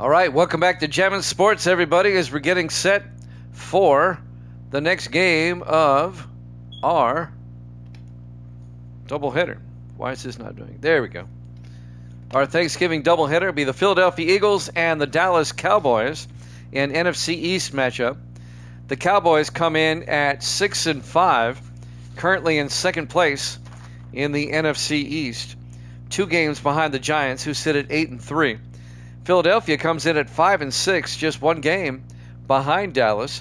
All right, welcome back to Jammin' Sports, everybody, as we're getting set for the next game of our doubleheader. Why is this not doing it? There we go. Our Thanksgiving doubleheader will be the Philadelphia Eagles and the Dallas Cowboys in NFC East matchup. The Cowboys come in at 6-5, currently in second place in the NFC East, 2 games behind the Giants, who sit at 8-3. Philadelphia comes in at 5-6, just 1 game behind Dallas.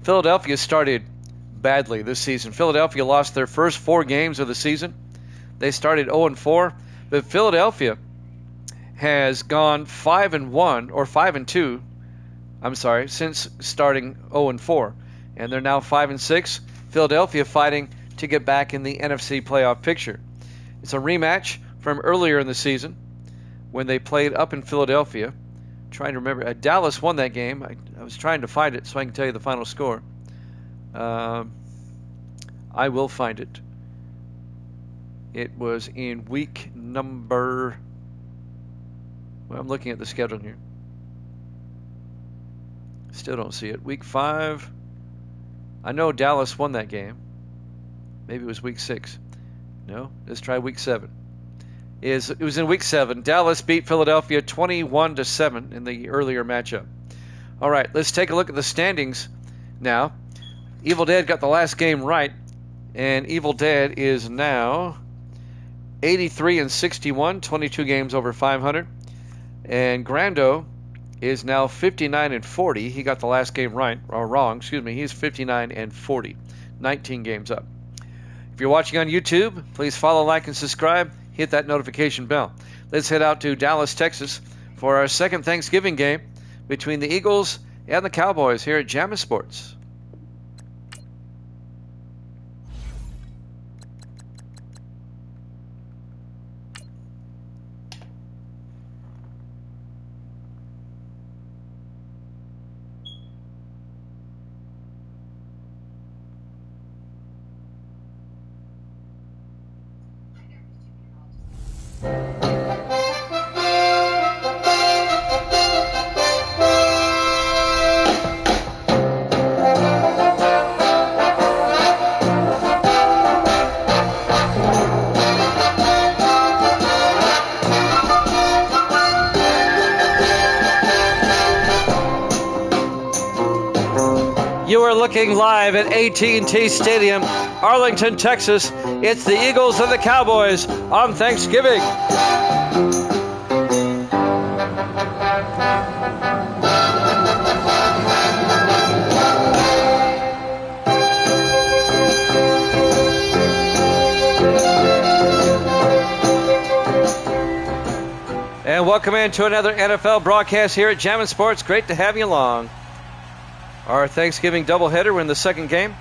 Philadelphia started badly this season. Philadelphia lost their first 4 games of the season. They started 0-4, but Philadelphia has gone 5-1 or 5-2. I'm sorry, since starting 0-4, and they're now 5-6. Philadelphia fighting to get back in the NFC playoff picture. It's a rematch from earlier in the season when they played up in Philadelphia. Trying to remember, Dallas won that game. I was trying to find it so I can tell you the final score. I will find it. It was in week number... Well, I'm looking at the schedule here. Still don't see it. Week 5. I know Dallas won that game. Maybe it was week 6. No, let's try week 7. It was in week 7. Dallas beat Philadelphia 21-7 in the earlier matchup. All right, let's take a look at the standings now. Evil Dead got the last game right, and Evil Dead is now 83-61, 22 games over 500. And Grando is now 59-40. He got the last game right, or wrong, excuse me. He's 59-40, 19 games up. If you're watching on YouTube, please follow, like, and subscribe. Hit that notification bell. Let's head out to Dallas, Texas for our second Thanksgiving game between the Eagles and the Cowboys here at Jammin' Sports. You are looking live at AT&T Stadium, Arlington, Texas. It's the Eagles and the Cowboys on Thanksgiving. And welcome into another NFL broadcast here at Jammin' Sports. Great to have you along. Our Thanksgiving doubleheader. We're in the second game.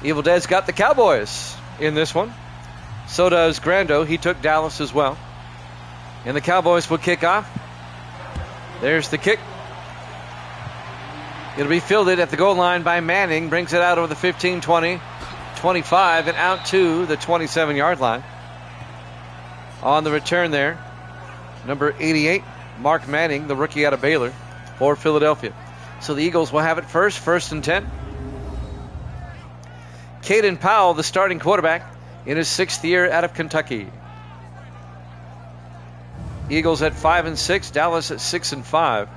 Evil Dead's got the Cowboys in this one. So does Grando. He took Dallas as well. And the Cowboys will kick off. There's the kick. It'll be fielded at the goal line by Manning. Brings it out over the 15, 20, 25, and out to the 27-yard line. On the return there, number 88, Mark Manning, the rookie out of Baylor, for Philadelphia. So the Eagles will have it first and 10. Caden Powell, the starting quarterback, in his 6th year out of Kentucky. Eagles at 5-6, Dallas at 6-5.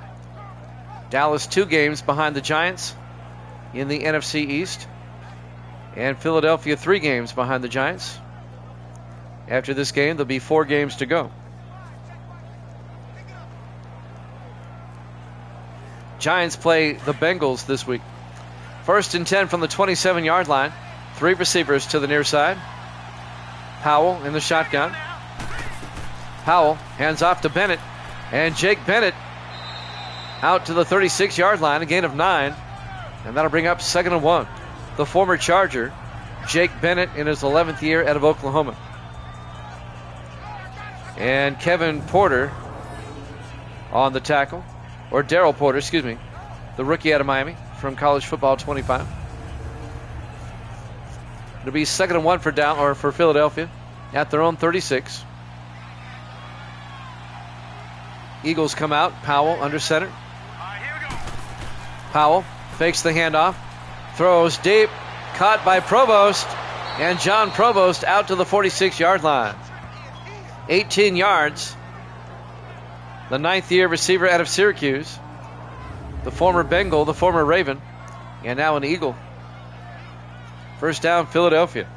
Dallas 2 games behind the Giants in the NFC East. And Philadelphia 3 games behind the Giants. After this game, there'll be 4 games to go. Giants play the Bengals this week. 1st and 10 from the 27-yard line. 3 receivers to the near side. Powell in the shotgun. Powell hands off to Bennett. And Jake Bennett out to the 36-yard line, a gain of 9. And that'll bring up 2nd and 1. The former Charger, Jake Bennett, in his 11th year out of Oklahoma. And Kevin Porter on the tackle. Or Darryl Porter, excuse me, the rookie out of Miami from College Football 25. It'll be 2nd and 1 for Philadelphia at their own 36. Eagles come out. Powell under center. Powell fakes the handoff, throws deep, caught by Provost, and John Provost out to the 46-yard line. 18 yards. The ninth-year receiver out of Syracuse, the former Bengal, the former Raven, and now an Eagle. First down, Philadelphia.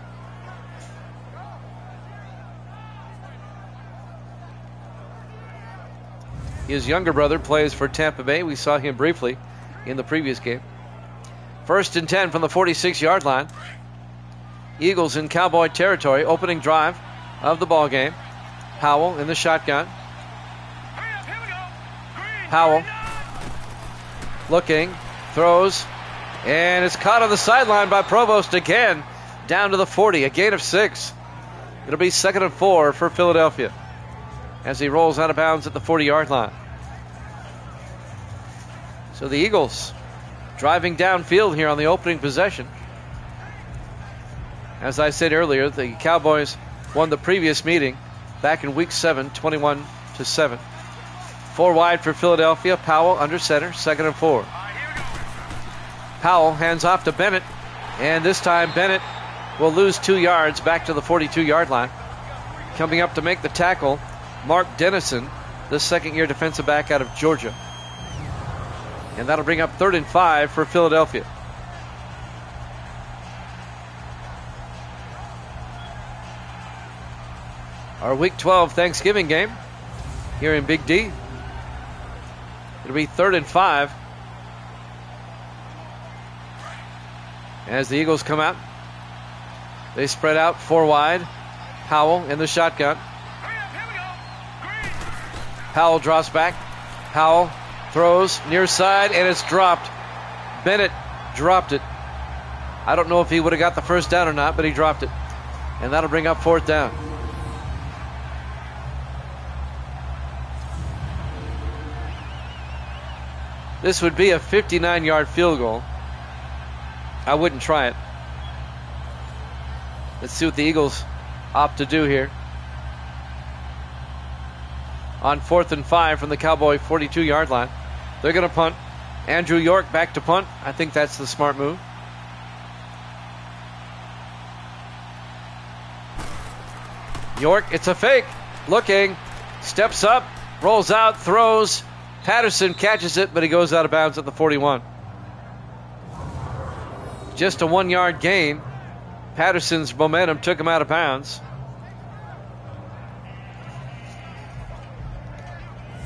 His younger brother plays for Tampa Bay. We saw him briefly in the previous game. First and 10 from the 46-yard line. Eagles in Cowboy territory, opening drive of the ball game. Powell in the shotgun. Powell looking, throws, and it's caught on the sideline by Provost again, down to the 40, a gain of 6. It'll be 2nd and 4 for Philadelphia as he rolls out of bounds at the 40-yard line. So the Eagles driving downfield here on the opening possession. As I said earlier, the Cowboys won the previous meeting back in Week 7, 21-7. 4 wide for Philadelphia. Powell under center, 2nd and 4. Powell hands off to Bennett, and this time Bennett will lose 2 yards back to the 42-yard line. Coming up to make the tackle, Mark Dennison, the second-year defensive back out of Georgia. And that'll bring up 3rd and 5 for Philadelphia. Our Week 12 Thanksgiving game here in Big D. It'll be 3rd and 5 as the Eagles come out. They spread out 4 wide. Powell in the shotgun. Powell drops back. Powell throws near side, and it's dropped. Bennett dropped it. I don't know if he would have got the first down or not, but he dropped it. And that'll bring up 4th down. This would be a 59-yard field goal. I wouldn't try it. Let's see what the Eagles opt to do here. On 4th and 5 from the Cowboy 42-yard line. They're going to punt. Andrew York back to punt. I think that's the smart move. York, it's a fake. Looking, steps up, rolls out, throws. Patterson catches it, but he goes out of bounds at the 41. Just a 1-yard gain. Patterson's momentum took him out of bounds.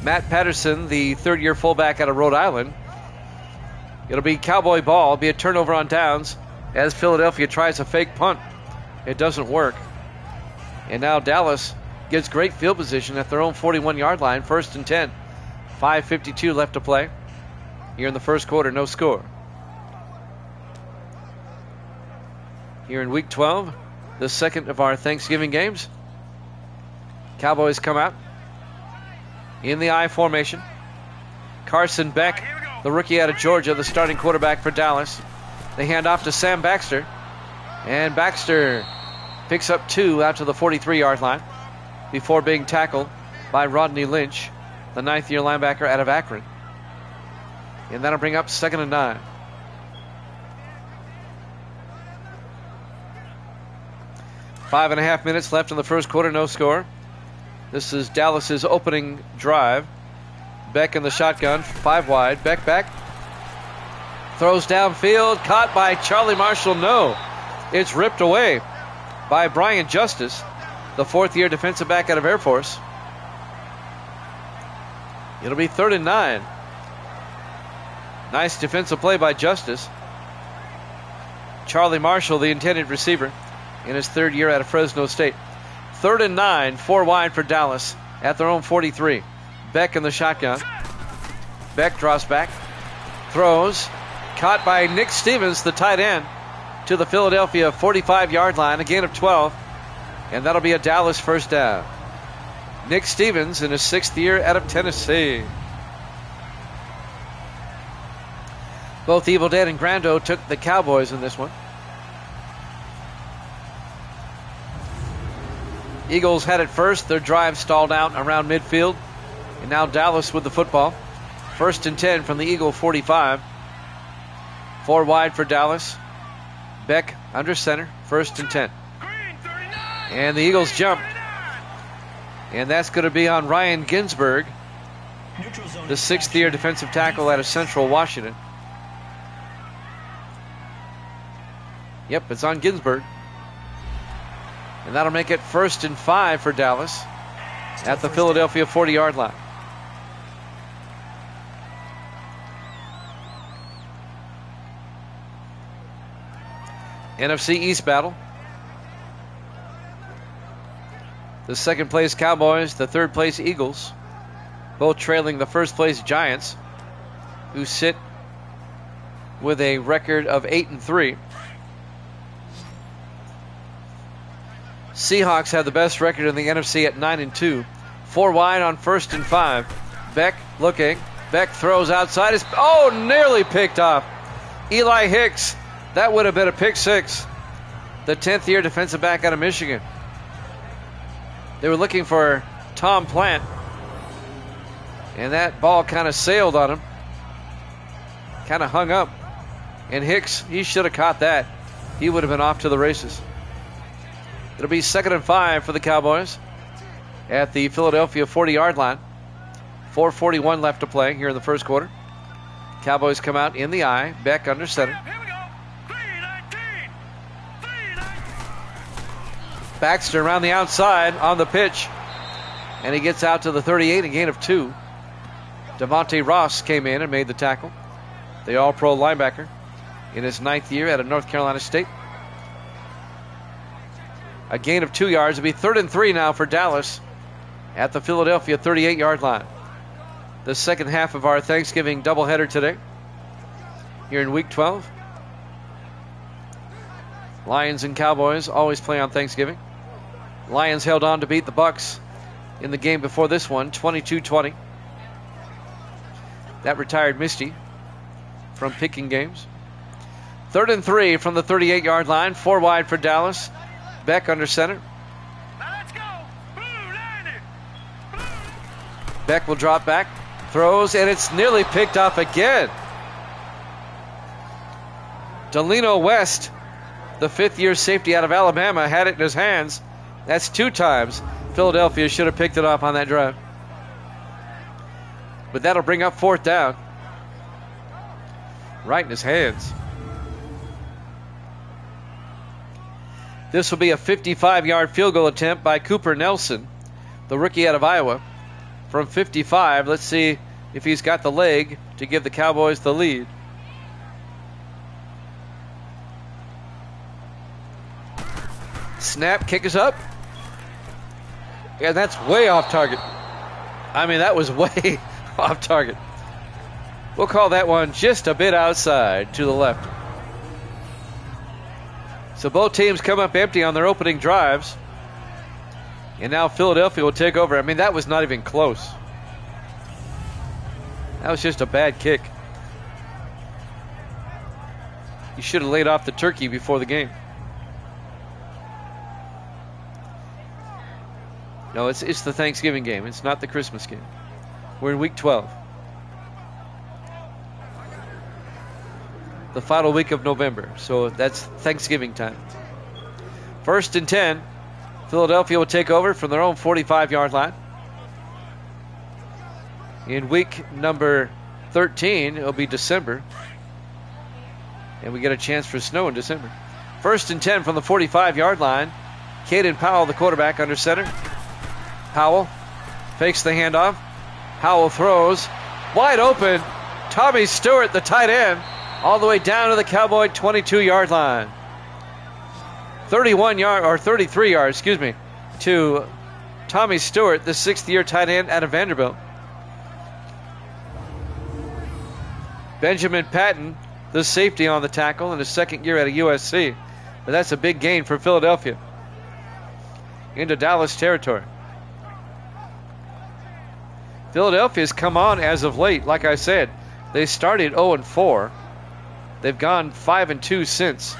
Matt Patterson, the 3rd-year fullback out of Rhode Island. It'll be Cowboy ball. It'll be a turnover on downs as Philadelphia tries a fake punt. It doesn't work. And now Dallas gets great field position at their own 41-yard line. 1st and 10. 5:52 left to play. Here in the first quarter, no score. Here in Week 12, the second of our Thanksgiving games. Cowboys come out in the I formation. Carson Beck, the rookie out of Georgia, the starting quarterback for Dallas. They hand off to Sam Baxter. And Baxter picks up 2 out to the 43-yard line before being tackled by Rodney Lynch, the 9th-year linebacker out of Akron. And that'll bring up 2nd and 9. Five and a half minutes left in the first quarter, no score. This is Dallas's opening drive. Beck in the shotgun, 5 wide. Beck back. Throws downfield, caught by Charlie Marshall. No, it's ripped away by Brian Justice, the 4th-year defensive back out of Air Force. It'll be 3rd and 9. Nice defensive play by Justice. Charlie Marshall, the intended receiver, in his 3rd year out of Fresno State. 3rd and 9, 4 wide for Dallas at their own 43. Beck in the shotgun. Beck draws back, throws, caught by Nick Stevens, the tight end, to the Philadelphia 45-yard line, a gain of 12, and that'll be a Dallas first down. Nick Stevens in his 6th year out of Tennessee. Both Evil Dead and Grando took the Cowboys in this one. Eagles had it first. Their drive stalled out around midfield. And now Dallas with the football. 1st and 10 from the Eagle 45. 4 wide for Dallas. Beck under center, 1st and 10. And the Eagles jump. And that's going to be on Ryan Ginsberg, the 6th-year defensive tackle out of Central Washington. Yep, it's on Ginsberg. And that'll make it 1st and 5 for Dallas at the Philadelphia 40-yard line. NFC East battle. The 2nd place Cowboys, the 3rd place Eagles, both trailing the 1st place Giants, who sit with a record of 8-3. Seahawks have the best record in the NFC at 9-2. 4 wide on 1st and 5. Beck looking. Beck throws outside. Nearly picked off. Eli Hicks. That would have been a pick 6. The 10th-year defensive back out of Michigan. They were looking for Tom Plant. And that ball kind of sailed on him. Kind of hung up. And Hicks, he should have caught that. He would have been off to the races. It'll be 2nd and 5 for the Cowboys at the Philadelphia 40-yard line. 4:41 left to play here in the first quarter. Cowboys come out in the eye. Beck under center. Baxter around the outside on the pitch. And he gets out to the 38, a gain of 2. Devontae Ross came in and made the tackle. The all-pro linebacker in his 9th year out of North Carolina State. A gain of 2 yards. It'll be 3rd and 3 now for Dallas at the Philadelphia 38-yard line. The second half of our Thanksgiving doubleheader today here in Week 12. Lions and Cowboys always play on Thanksgiving. Lions held on to beat the Bucs in the game before this one, 22-20. That retired Misty from picking games. 3rd and 3 from the 38-yard line. 4 wide for Dallas. Beck under center. Let's go. Beck will drop back. Throws, and it's nearly picked off again. Delino West, the 5th-year safety out of Alabama, had it in his hands. That's 2 times Philadelphia should have picked it off on that drive. But that'll bring up 4th down. Right in his hands. This will be a 55-yard field goal attempt by Cooper Nelson, the rookie out of Iowa. From 55, let's see if he's got the leg to give the Cowboys the lead. Snap, kick is up. And that's way off target. I mean, that was way off target. We'll call that one just a bit outside to the left. So both teams come up empty on their opening drives. And now Philadelphia will take over. I mean, that was not even close. That was just a bad kick. You should have laid off the turkey before the game. No, it's the Thanksgiving game. It's not the Christmas game. We're in Week 12. The final week of November. So that's Thanksgiving time. 1st and 10. Philadelphia will take over from their own 45-yard line. In week number 13, it'll be December. And we get a chance for snow in December. 1st and 10 from the 45-yard line. Caden Powell, the quarterback, under center. Powell fakes the handoff. Powell throws. Wide open. Tommy Stewart, the tight end, all the way down to the Cowboy 22-yard line. 33 yards, to Tommy Stewart, the 6th-year tight end out of Vanderbilt. Benjamin Patton, the safety on the tackle in his 2nd year out of USC. But that's a big gain for Philadelphia into Dallas territory. Philadelphia's come on as of late. Like I said, they started 0-4. They've gone 5-2 since.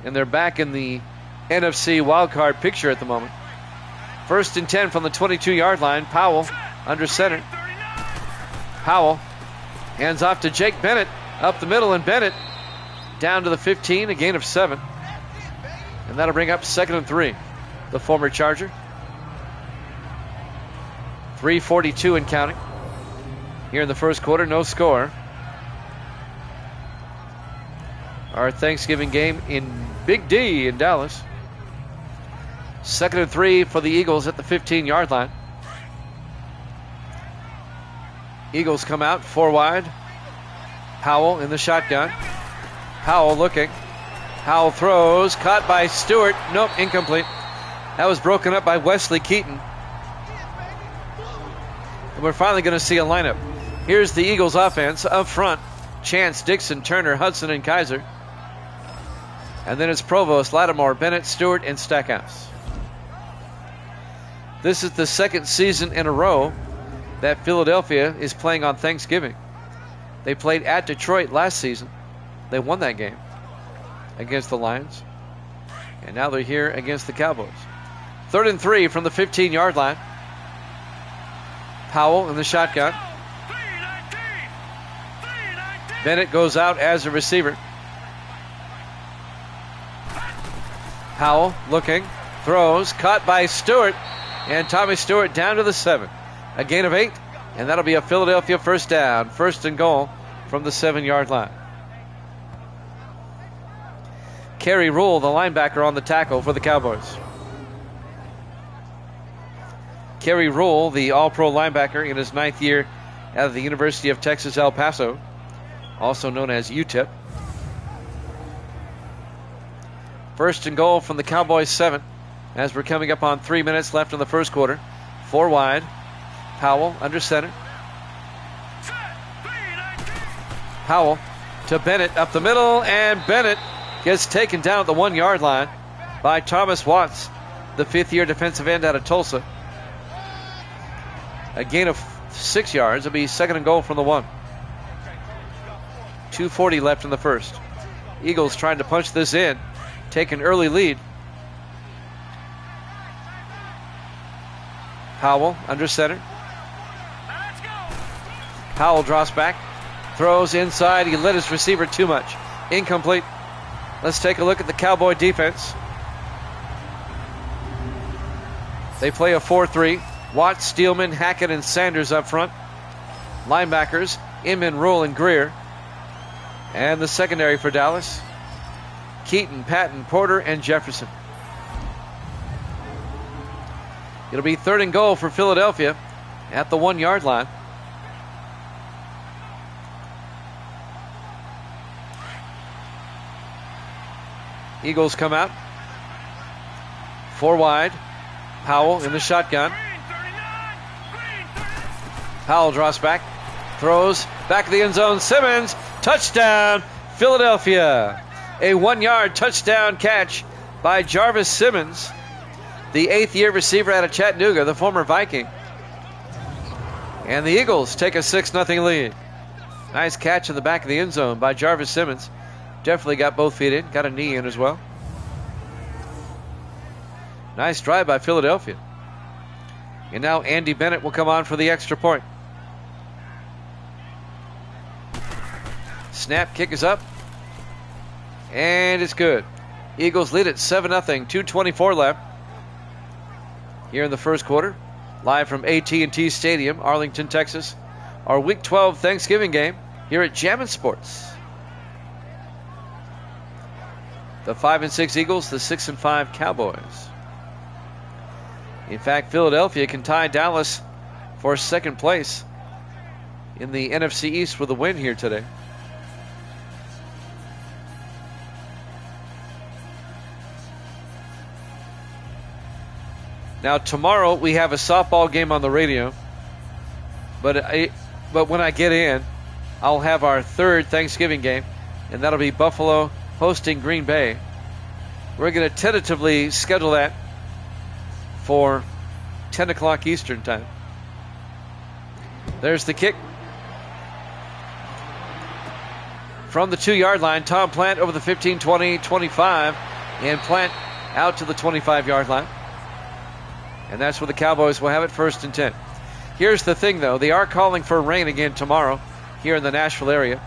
And they're back in the NFC wildcard picture at the moment. 1st and 10 from the 22-yard line. Powell under center. Powell hands off to Jake Bennett up the middle, and Bennett down to the 15, a gain of 7. And that'll bring up 2nd and 3. The former Charger. 3:42 and counting. Here in the first quarter, no score. Our Thanksgiving game in Big D in Dallas. 2nd and 3 for the Eagles at the 15-yard line. Eagles come out 4 wide. Powell in the shotgun. Powell looking. Powell throws. Caught by Stewart. Nope, incomplete. That was broken up by Wesley Keaton. And we're finally going to see a lineup. Here's the Eagles offense up front. Chance, Dixon, Turner, Hudson, and Kaiser. And then it's Provost, Lattimore, Bennett, Stewart, and Stackhouse. This is the second season in a row that Philadelphia is playing on Thanksgiving. They played at Detroit last season. They won that game against the Lions. And now they're here against the Cowboys. 3rd and 3 from the 15-yard line. Powell in the shotgun. Bennett goes out as a receiver. Powell looking, throws, caught by Stewart, and Tommy Stewart down to the 7. A gain of 8, and that'll be a Philadelphia first down. 1st and goal from the 7-yard line. Kerry Rule, the linebacker, on the tackle for the Cowboys. Kerry Rule, the all-pro linebacker in his 9th year out of the University of Texas, El Paso, also known as UTEP. 1st and goal from the Cowboys 7 as we're coming up on 3 minutes left in the first quarter. 4 wide. Powell under center. Powell to Bennett up the middle, and Bennett gets taken down at the 1-yard line by Thomas Watts, the 5th-year defensive end out of Tulsa. A gain of 6 yards. It'll be 2nd and goal from the 1. 2:40 left in the first. Eagles trying to punch this in. Take an early lead. Powell under center. Powell drops back. Throws inside. He led his receiver too much. Incomplete. Let's take a look at the Cowboy defense. They play a 4-3. Watt, Steelman, Hackett, and Sanders up front. Linebackers, Inman, Rule, and Greer. And the secondary for Dallas, Keaton, Patton, Porter, and Jefferson. It'll be 3rd and goal for Philadelphia at the 1-yard line. Eagles come out 4 wide. Powell in the shotgun. Powell draws back, throws back of the end zone. Simmons, touchdown, Philadelphia. A 1-yard touchdown catch by Jarvis Simmons, the 8th-year receiver out of Chattanooga, the former Viking. And the Eagles take a 6-0 lead. Nice catch in the back of the end zone by Jarvis Simmons. Definitely got both feet in, got a knee in as well. Nice drive by Philadelphia. And now Andy Bennett will come on for the extra point. Snap, kick is up. And it's good. Eagles lead at 7-0, 2:24 left. Here in the first quarter, live from AT&T Stadium, Arlington, Texas. Our Week 12 Thanksgiving game here at Jammin' Sports. The 5-6 Eagles, the 6-5 Cowboys. In fact, Philadelphia can tie Dallas for 2nd place in the NFC East with a win here today. Now tomorrow we have a softball game on the radio, but when I get in, I'll have our 3rd Thanksgiving game, and that'll be Buffalo hosting Green Bay. We're going to tentatively schedule that for 10 o'clock Eastern time. There's the kick. From the 2-yard line, Tom Plant over the 15, 20, 25, and Plant out to the 25-yard line. And that's where the Cowboys will have it, 1st and 10. Here's the thing, though. They are calling for rain again tomorrow here in the Nashville area.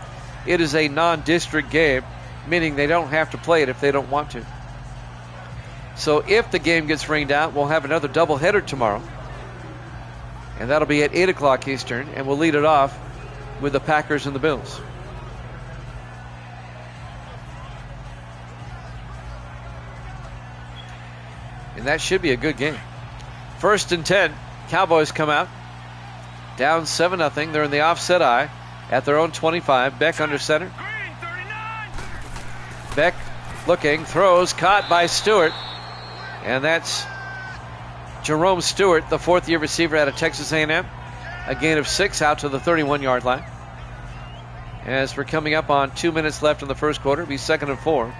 It is a non-district game, meaning they don't have to play it if they don't want to. So if the game gets rained out, we'll have another doubleheader tomorrow. And that'll be at 8 o'clock Eastern, and we'll lead it off with the Packers and the Bills. And that should be a good game. 1st and 10. Cowboys come out. Down 7-0. They're in the offset eye at their own 25. Beck under center. Beck looking, throws, caught by Stewart. And that's Jerome Stewart, the 4th-year receiver out of Texas A&M. A gain of 6 out to the 31-yard line. As we're coming up on 2 minutes left in the first quarter, it'll be 2nd and 4.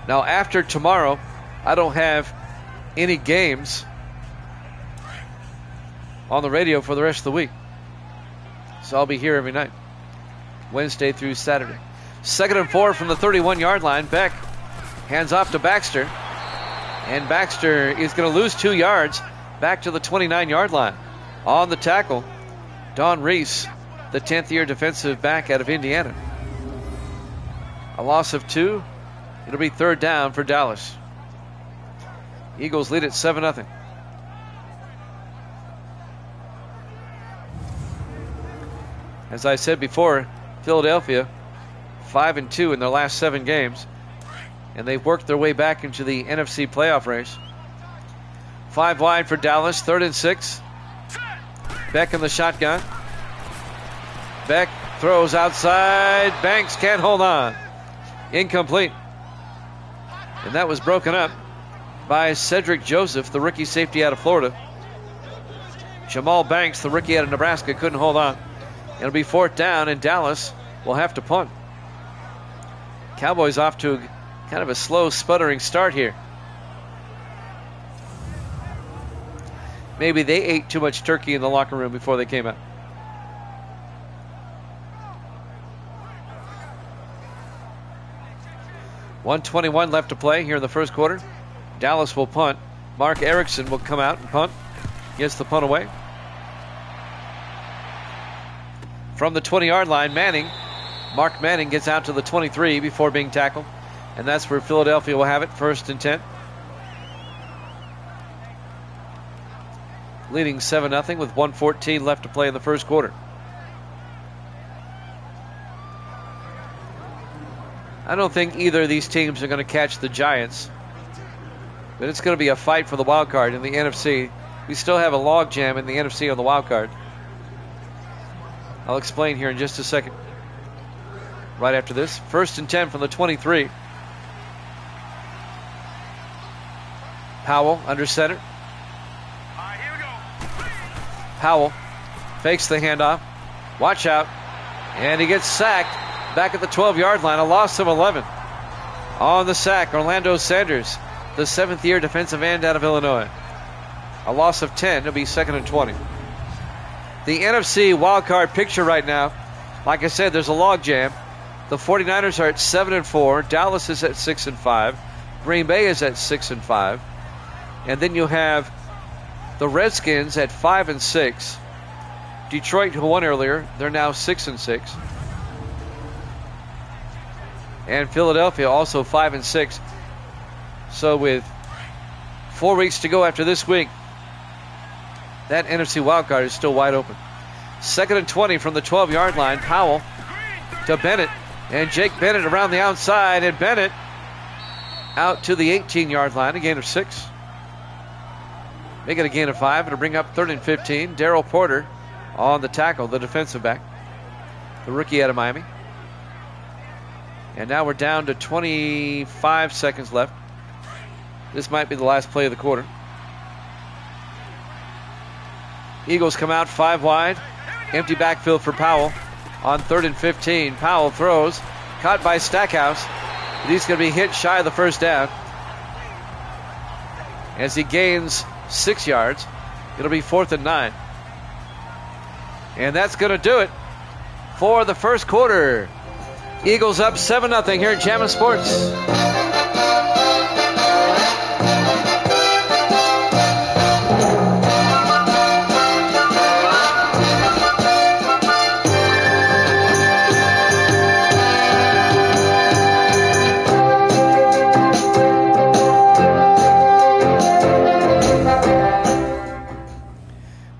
Now after tomorrow, I don't have any games on the radio for the rest of the week. So I'll be here every night, Wednesday through Saturday. 2nd and 4 from the 31-yard line. Beck hands off to Baxter. And Baxter is going to lose 2 yards back to the 29-yard line. On the tackle, Don Reese, the 10th-year defensive back out of Indiana. A loss of 2. It'll be 3rd down for Dallas. Eagles lead at 7-0. As I said before, Philadelphia 5-2 in their last 7 games, and they've worked their way back into the NFC playoff race. 5 wide for Dallas, 3rd and 6. Beck in the shotgun. Beck throws outside. Banks can't hold on. Incomplete. And that was broken up by Cedric Joseph, the rookie safety out of Florida. Jamal Banks, the rookie out of Nebraska, couldn't hold on. It'll be 4th down, and Dallas will have to punt. Cowboys off to kind of a slow, sputtering start here. Maybe they ate too much turkey in the locker room before they came out. .121 left to play here in the first quarter. Dallas will punt. Mark Erickson will come out and punt. Gets the punt away. From the 20-yard line, Mark Manning gets out to the 23 before being tackled. And that's where Philadelphia will have it, 1st and 10. Leading 7-0 with 1:14 left to play in the first quarter. I don't think either of these teams are going to catch the Giants. But it's going to be a fight for the wild card in the NFC. We still have a logjam in the NFC on the wild card. I'll explain here in just a second. Right after this. 1st and 10 from the 23. Powell under center. Here we go. Powell fakes the handoff. Watch out. And he gets sacked back at the 12-yard line. A loss of 11. On the sack, Orlando Sanders, the 7th-year defensive end out of Illinois. A loss of 10. It'll be 2nd and 20. The NFC wildcard picture right now, like I said, there's a logjam. The 49ers are at 7-4. Dallas is at 6-5. Green Bay is at 6-5. And then you have the Redskins at 5-6. Detroit, who won earlier, they're now 6-6. And Philadelphia also 5-6. So with 4 weeks to go after this week, that NFC wildcard is still wide open. 2nd and 20 from the 12-yard line. Powell to Bennett. And Jake Bennett around the outside. And Bennett out to the 18-yard line. A gain of 6. Make it a gain of 5. It'll bring up 3rd and 15. Darrell Porter on the tackle, the defensive back, the rookie out of Miami. And now we're down to 25 seconds left. This might be the last play of the quarter. Eagles come out 5 wide. Empty backfield for Powell on 3rd and 15. Powell throws. Caught by Stackhouse. But he's going to be hit shy of the first down. As he gains 6 yards, it'll be 4th and 9. And that's going to do it for the first quarter. Eagles up 7-0 here at Jammin' Sports.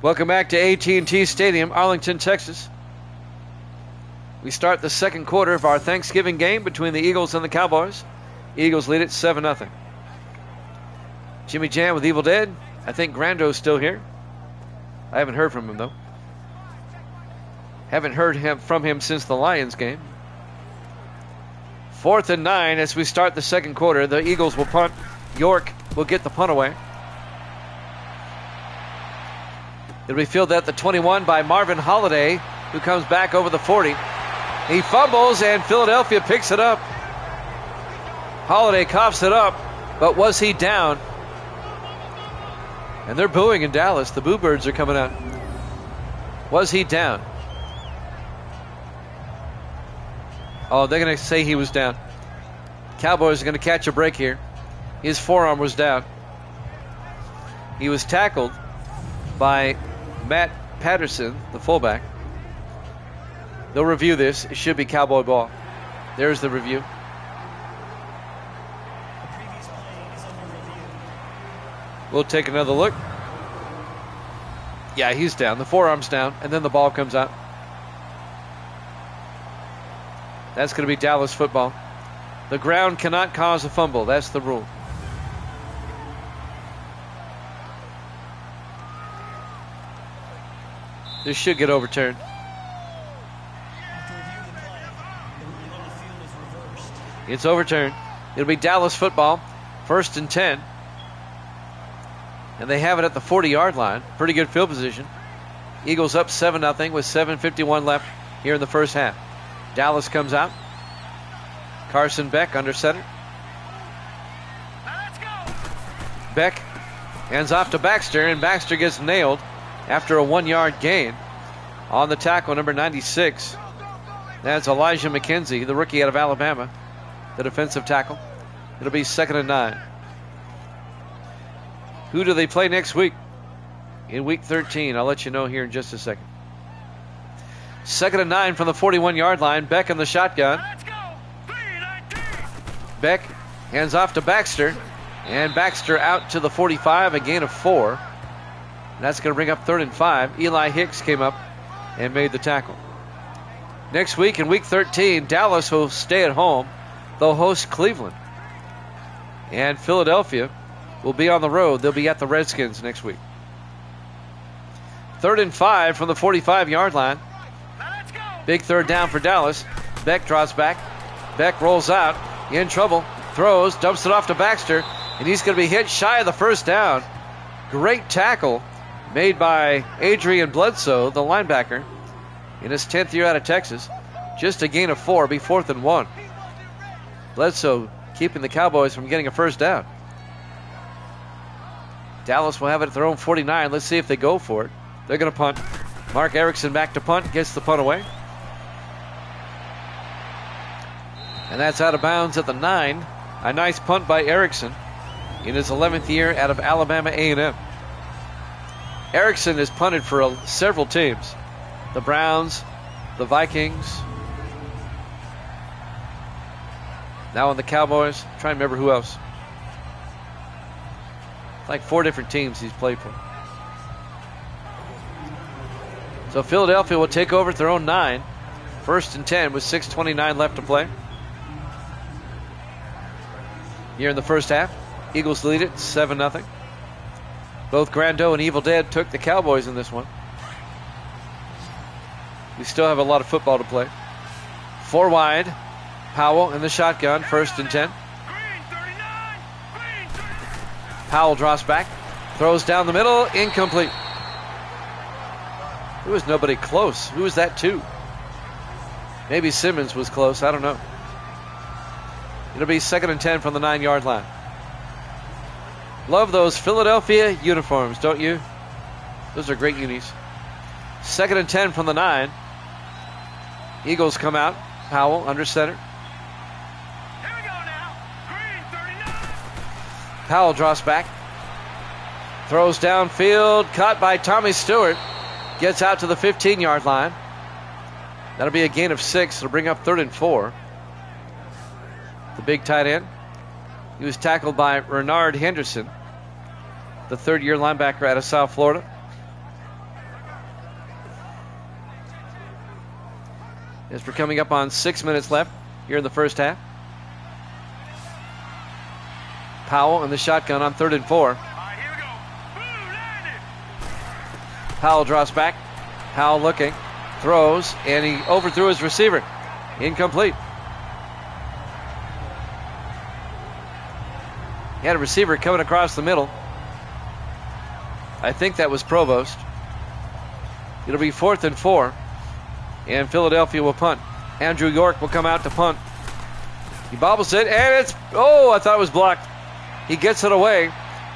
Welcome back to AT&T Stadium, Arlington, Texas. We start the second quarter of our Thanksgiving game between the Eagles and the Cowboys. Eagles lead it 7-0. Jimmy Jam with Evil Dead. I think Grando's still here. I haven't heard from him, though. Haven't heard from him since the Lions game. 4th and 9 as we start the second quarter. The Eagles will punt. York will get the punt away. It'll be fielded at the 21 by Marvin Holliday, who comes back over the 40. He fumbles, and Philadelphia picks it up. Holliday coughs it up, but was he down? And they're booing in Dallas. The Boo Birds are coming out. Was he down? Oh, they're going to say he was down. Cowboys are going to catch a break here. His forearm was down. He was tackled by Matt Patterson, the fullback. They'll review this. It should be Cowboy ball. There's the review. We'll take another look. Yeah, he's down. The forearm's down, and then the ball comes out. That's going to be Dallas football. The ground cannot cause a fumble. That's the rule. This should get overturned. It's overturned. It'll be Dallas football. 1st and 10. And they have it at the 40-yard line. Pretty good field position. Eagles up 7-0 with 7:51 left here in the first half. Dallas comes out. Carson Beck under center. Beck hands off to Baxter, and Baxter gets nailed after a 1-yard gain on the tackle, number 96. That's Elijah McKenzie, the rookie out of Alabama, the defensive tackle. It'll be 2nd and 9. Who do they play next week? In week 13. I'll let you know here in just a second. 2nd and 9 from the 41-yard line. Beck in the shotgun. Beck hands off to Baxter. And Baxter out to the 45, a gain of 4. And that's going to bring up 3rd and 5. Eli Hicks came up and made the tackle. Next week in week 13, Dallas will stay at home. They'll host Cleveland. And Philadelphia will be on the road. They'll be at the Redskins next week. 3rd and 5 from the 45-yard line. Big 3rd down for Dallas. Beck draws back. Beck rolls out. In trouble. Throws. Dumps it off to Baxter. And he's going to be hit shy of the 1st down. Great tackle made by Adrian Bledsoe, the linebacker, in his 10th year out of Texas. Just a gain of 4. Be 4th and 1. Bledsoe keeping the Cowboys from getting a 1st down. Dallas will have it at their own 49. Let's see if they go for it. They're going to punt. Mark Erickson back to punt. Gets the punt away. And that's out of bounds at the 9. A nice punt by Erickson in his 11th year out of Alabama A&M. Erickson has punted for several teams. The Browns, the Vikings. Now on the Cowboys. I'm trying to remember who else. Like 4 different teams he's played for. So Philadelphia will take over at their own 9. 1st and 10 with 6:29 left to play. Here in the first half, Eagles lead it 7-0. Both Grando and Evil Dead took the Cowboys in this one. We still have a lot of football to play. 4 wide. Powell in the shotgun, 1st and 10. Powell draws back, throws down the middle, incomplete. There was nobody close. Who was that to? Maybe Simmons was close. I don't know. It'll be 2nd and 10 from the 9-yard line. Love those Philadelphia uniforms, don't you? Those are great unis. 2nd and 10 from the 9. Eagles come out. Powell under center. Here we go now. Green 39. Powell draws back. Throws downfield. Caught by Tommy Stewart. Gets out to the 15-yard line. That'll be a gain of 6. It'll bring up 3rd and 4. The big tight end. He was tackled by Renard Henderson, the 3rd-year linebacker out of South Florida. as we're coming up on 6 minutes left here in the first half. Powell in the shotgun on 3rd and 4. All right, here we go. Boom, landed. Powell draws back. Powell looking, throws, and he overthrew his receiver. Incomplete. He had a receiver coming across the middle. I think that was Provost. It'll be 4th and 4, and Philadelphia will punt. Andrew York will come out to punt. He bobbles it, and it's, oh, I thought it was blocked. He gets it away.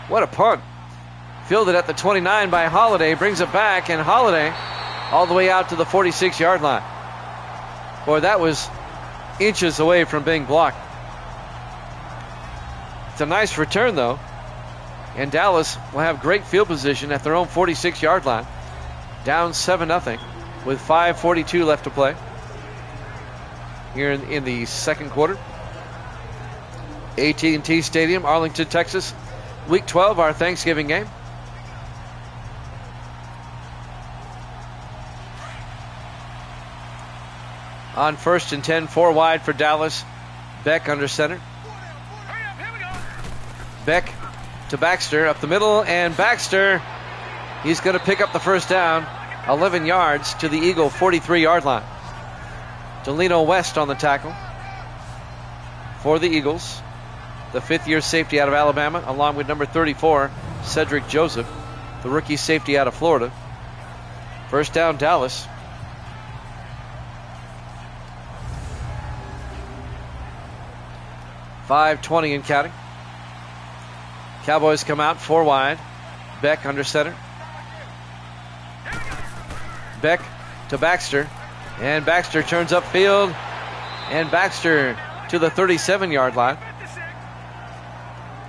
What a punt. Fielded at the 29 by Holiday, brings it back, and Holiday all the way out to the 46-yard line. Boy, that was inches away from being blocked. It's a nice return, though. And Dallas will have great field position at their own 46-yard line. Down 7-0 with 5:42 left to play here in the second quarter. AT&T Stadium, Arlington, Texas. Week 12, our Thanksgiving game. On 1st and 10, 4 wide for Dallas. Beck under center. Hurry up, here we go. Beck to Baxter up the middle, and Baxter, he's going to pick up the first down. 11 yards to the Eagle 43-yard line. Delino West on the tackle for the Eagles. The 5th-year safety out of Alabama, along with number 34, Cedric Joseph, the rookie safety out of Florida. First down, Dallas. .520 and counting. Cowboys come out 4 wide. Beck under center. Beck to Baxter, and Baxter turns upfield, and Baxter to the 37-yard line.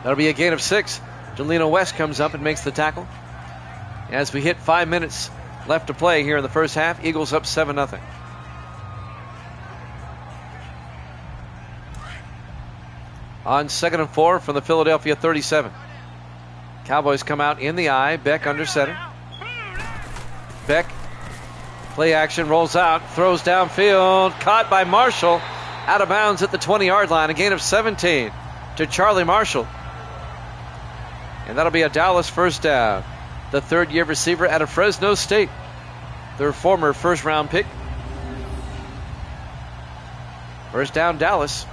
That'll be a gain of 6. Delino West comes up and makes the tackle. As we hit 5 minutes left to play here in the first half, Eagles up 7-0. On 2nd and 4 from the Philadelphia 37. Cowboys come out in the eye. Beck under center. Beck, play action, rolls out, throws downfield, caught by Marshall, out of bounds at the 20-yard line. A gain of 17 to Charlie Marshall. And that'll be a Dallas first down. The 3rd-year receiver out of Fresno State, their former first-round pick. First down, Dallas.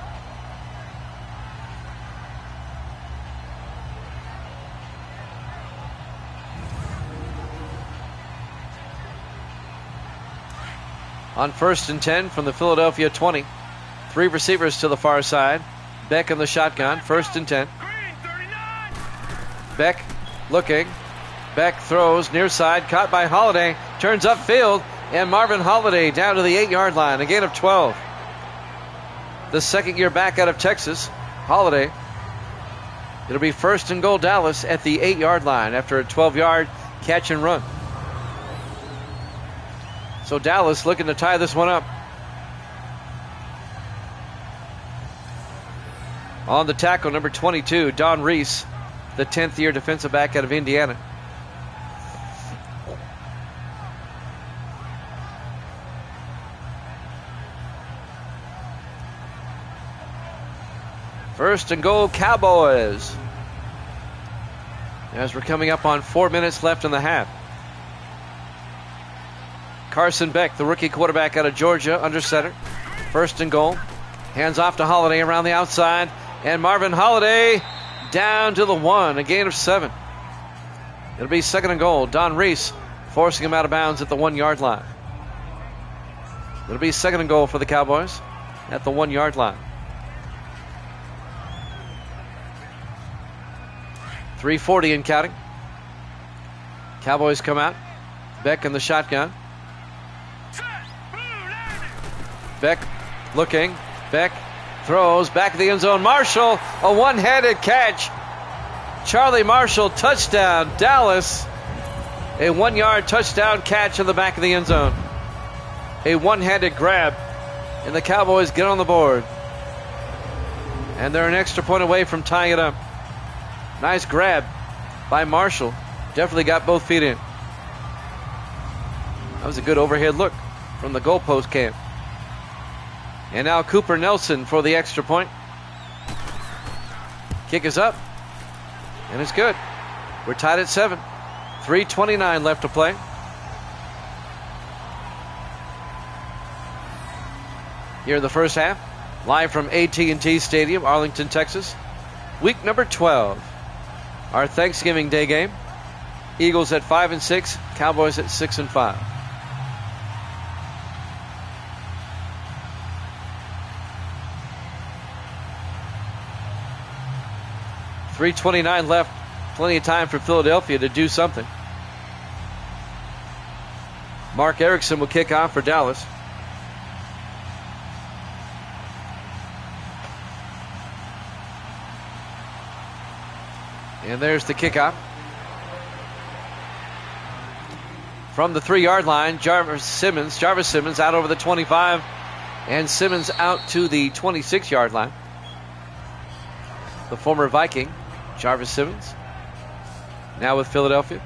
On 1st and 10 from the Philadelphia 20. 3 receivers to the far side. Beck in the shotgun. 1st and 10. Beck looking. Beck throws near side. Caught by Holiday. Turns upfield. And Marvin Holiday down to the 8-yard line. A gain of 12. The 2nd-year back out of Texas, Holiday. It'll be 1st and goal Dallas at the 8-yard line after a 12-yard catch and run. So Dallas looking to tie this one up. On the tackle, number 22, Don Reese, the 10th-year defensive back out of Indiana. First and goal, Cowboys. As we're coming up on 4 minutes left in the half. Carson Beck, the rookie quarterback out of Georgia, under center. 1st and goal. Hands off to Holiday around the outside. And Marvin Holiday down to the 1. A gain of 7. It'll be 2nd and goal. Don Reese forcing him out of bounds at the 1-yard line. It'll be 2nd and goal for the Cowboys at the 1-yard line. 3:40 and counting. Cowboys come out. Beck in the shotgun. Beck looking. Beck throws back of the end zone. Marshall, a one-handed catch. Charlie Marshall, touchdown. Dallas, a 1-yard touchdown catch in the back of the end zone. A one-handed grab, and the Cowboys get on the board. And they're an extra point away from tying it up. Nice grab by Marshall. Definitely got both feet in. That was a good overhead look from the goalpost camp. And now Cooper Nelson for the extra point. Kick is up. And it's good. We're tied at 7. 3:29 left to play. Here in the first half. Live from AT&T Stadium, Arlington, Texas. Week number 12. Our Thanksgiving Day game. Eagles at 5-6. Cowboys at 6-5. $3:29 left. Plenty of time for Philadelphia to do something. Mark Erickson will kick off for Dallas. And there's the kickoff. From the 3-yard line, Jarvis Simmons out over the 25, and Simmons out to the 26-yard line. The former Viking, Jarvis Simmons, now with Philadelphia.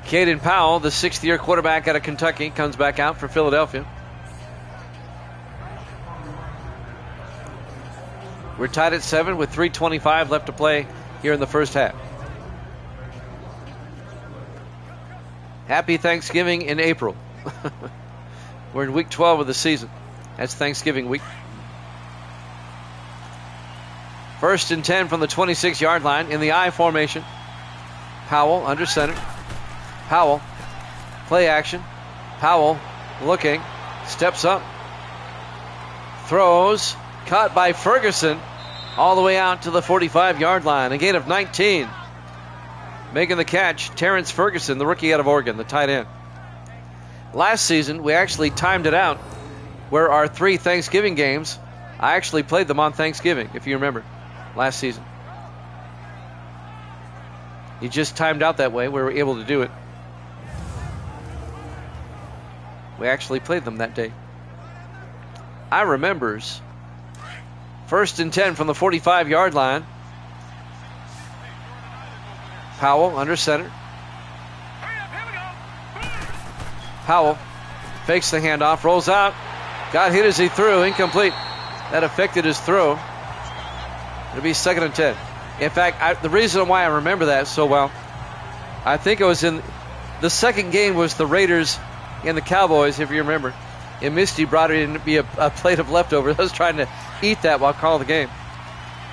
Caden Powell, the 6th-year quarterback out of Kentucky, comes back out for Philadelphia. We're tied at 7 with 3:25 left to play here in the first half. Happy Thanksgiving in April. We're in week 12 of the season. That's Thanksgiving week. 1st and 10 from the 26-yard line in the I formation. Powell under center. Powell, play action. Powell looking, steps up, throws, caught by Ferguson all the way out to the 45-yard line. A gain of 19. Making the catch, Terrence Ferguson, the rookie out of Oregon, the tight end. Last season, we actually timed it out where our 3 Thanksgiving games, I actually played them on Thanksgiving, if you remember, last season. You just timed out that way. We were able to do it. We actually played them that day. I remembers 1st and 10 from the 45-yard line. Powell under center. Powell fakes the handoff, rolls out, got hit as he threw, incomplete. That affected his throw. It'll be 2nd and 10. In fact, the reason why I remember that so well, I think it was in the second game was the Raiders and the Cowboys, if you remember. And Misty brought it in to be a plate of leftovers. I was trying to eat that while calling the game.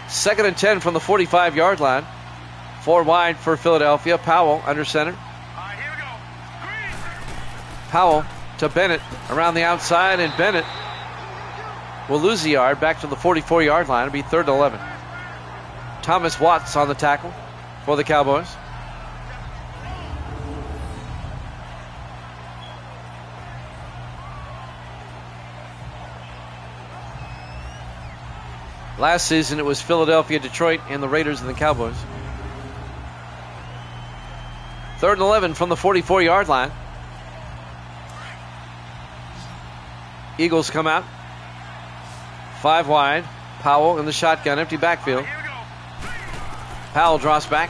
2nd and 10 from the 45-yard line. 4 wide for Philadelphia. Powell under center. Here we go. Powell to Bennett around the outside, and Bennett will lose a yard back to the 44-yard line. It'll be 3rd and 11. Thomas Watts on the tackle for the Cowboys. Last season it was Philadelphia, Detroit, and the Raiders and the Cowboys. 3rd and 11 from the 44-yard line. Eagles come out. 5 wide. Powell in the shotgun, empty backfield. Powell draws back.